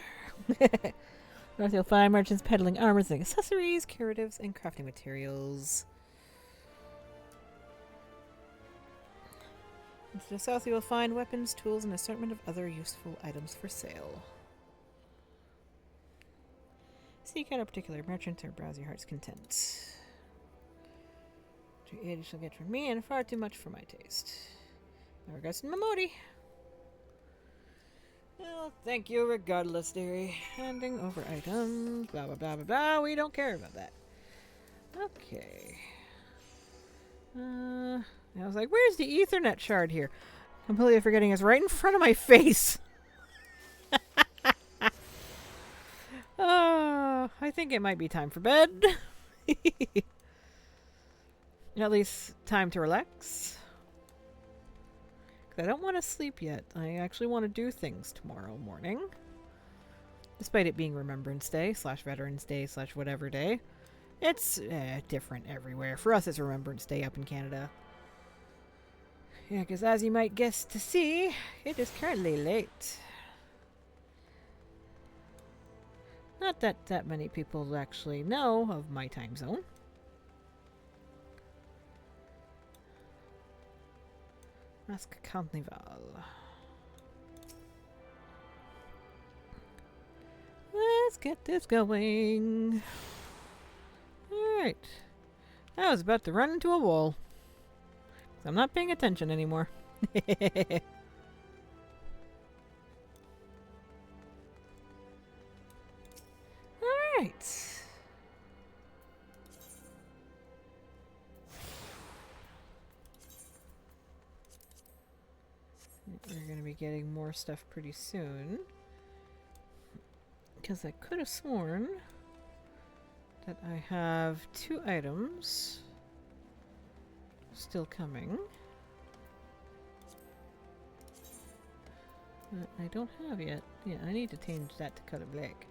S1: North you'll find merchants peddling armors and accessories, curatives, and crafting materials. And to the south you will find weapons, tools, and assortment of other useful items for sale. Seek out a particular merchant or browse your heart's content. To aid you shall get from me, and far too much for my taste. My regards to Mamori. Well, thank you regardless, dearie. Handing over items, blah blah blah blah blah. We don't care about that. Okay. I was like, where's the Ethernet shard here? Completely forgetting it's right in front of my face. I think it might be time for bed. At least time to relax. 'Cause I don't want to sleep yet. I actually want to do things tomorrow morning. Despite it being Remembrance Day / Veterans Day / whatever day. It's different everywhere. For us, it's Remembrance Day up in Canada. Yeah, because as you might guess to see, it is currently late. Not that that many people actually know of my time zone. Mask Carnival. Let's get this going. Alright. I was about to run into a wall. I'm not paying attention anymore. Alright. We're going to be getting more stuff pretty soon. Because I could have sworn that I have 2 items still coming. I don't have yet. Yeah, I need to change that to color black.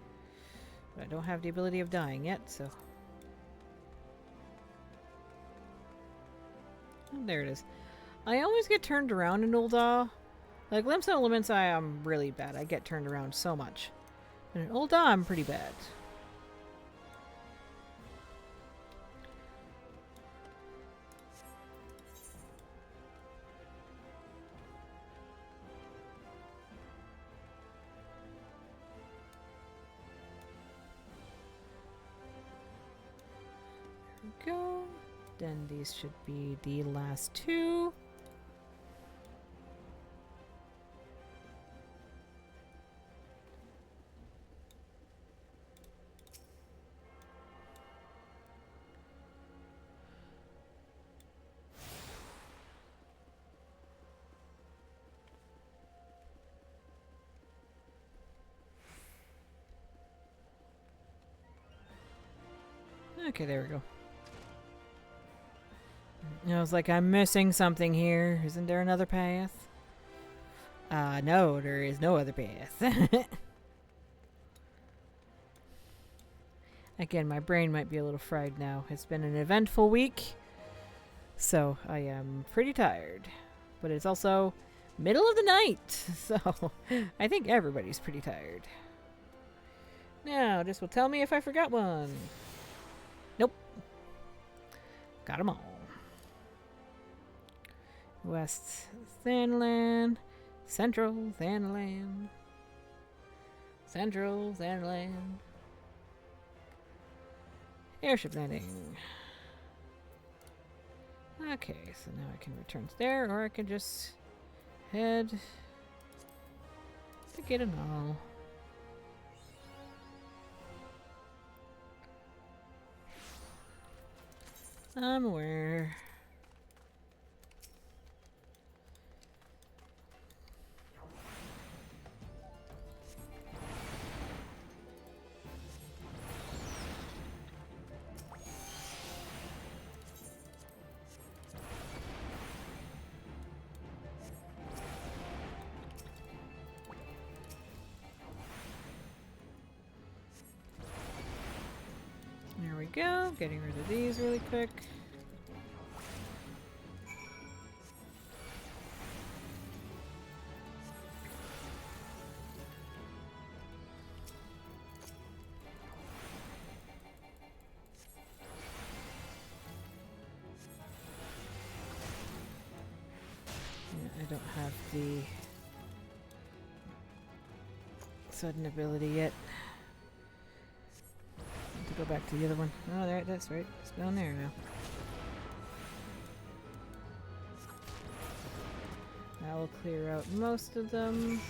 S1: But I don't have the ability of dying yet, so... Oh, there it is. I always get turned around in Ul'dah. Like, Limsa Elements, I am really bad. I get turned around so much. And in Ul'dah, I'm pretty bad. There we go. Then these should be the last 2. Okay, there we go. I was like, I'm missing something here. Isn't there another path? No, there is no other path. Again, my brain might be a little fried now. It's been an eventful week, so I am pretty tired. But it's also middle of the night, so I think everybody's pretty tired. Now, this will tell me if I forgot one. Nope. Got them all. West Thanalan, Central Thanalan, Central Thanalan. Airship landing. Okay, so now I can return to there, or I can just head to get an all. I'm aware. There we go. Getting rid of these really quick. have the sudden ability yet. To go back to the other one. Oh, there, that's right. It's down there now. That will clear out most of them.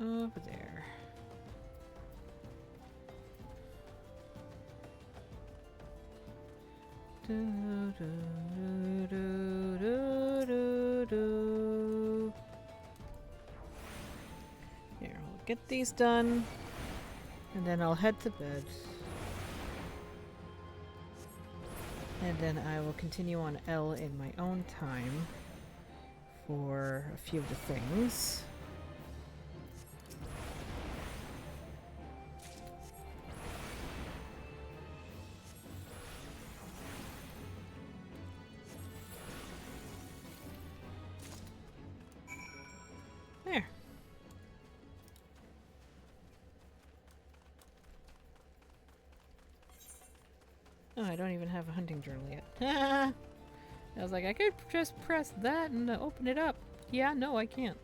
S1: Over there. Do, do, do, do, do, do. Here, I'll get these done, and then I'll head to bed. And then I will continue on L in my own time for a few of the things. There. Oh, I don't even have a hunting journal yet. I was like, I could just press that and open it up. Yeah, no, I can't.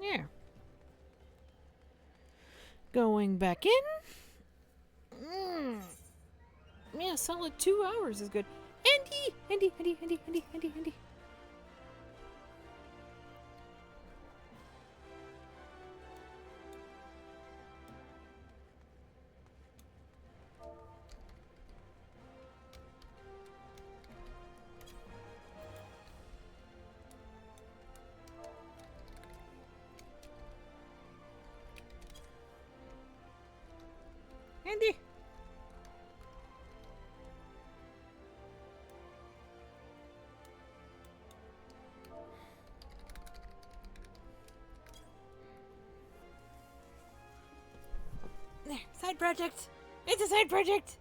S1: Yeah. Going back in. Yeah, solid 2 hours is good. Andy. Andy. There, side project. It's a side project.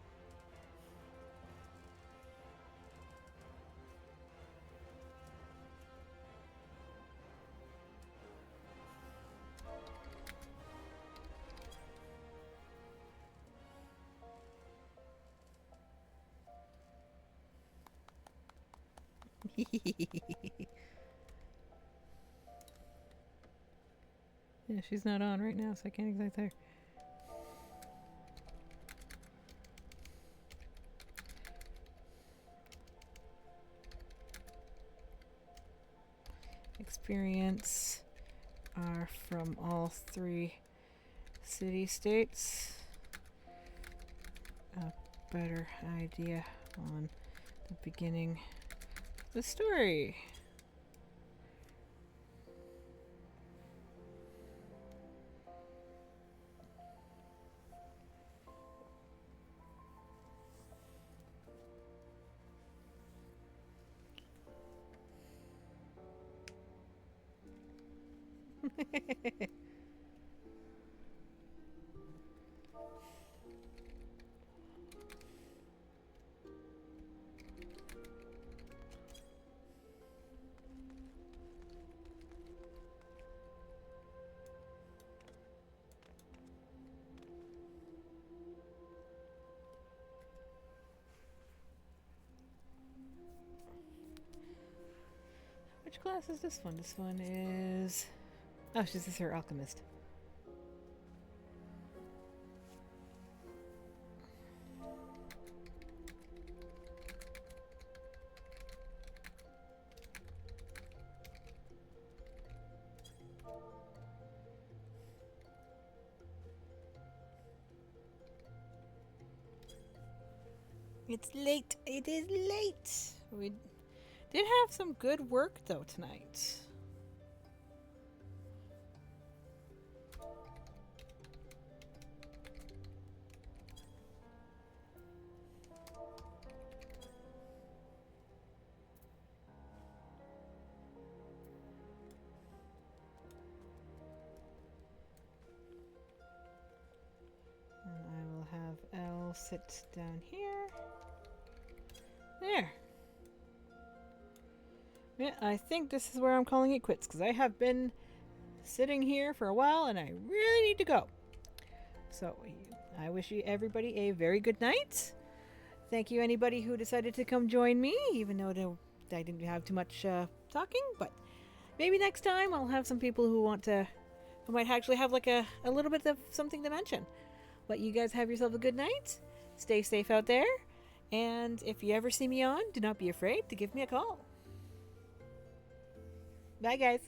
S1: Yeah, she's not on right now, so I can't exactly tell her. Experience are from all 3 city-states. A better idea on the beginning of the story. Which class is this one? This one is... Oh, she's this her alchemist. It's late. It is late. We did have some good work though tonight. And I will have Elle sit down here. There. Yeah, I think this is where I'm calling it quits because I have been sitting here for a while and I really need to go. So I wish you everybody a very good night. Thank you anybody who decided to come join me, even though I didn't have too much talking, but maybe next time I'll have some people who might actually have like a little bit of something to mention. But you guys have yourself a good night. Stay safe out there. And if you ever see me on, do not be afraid to give me a call. Bye, guys.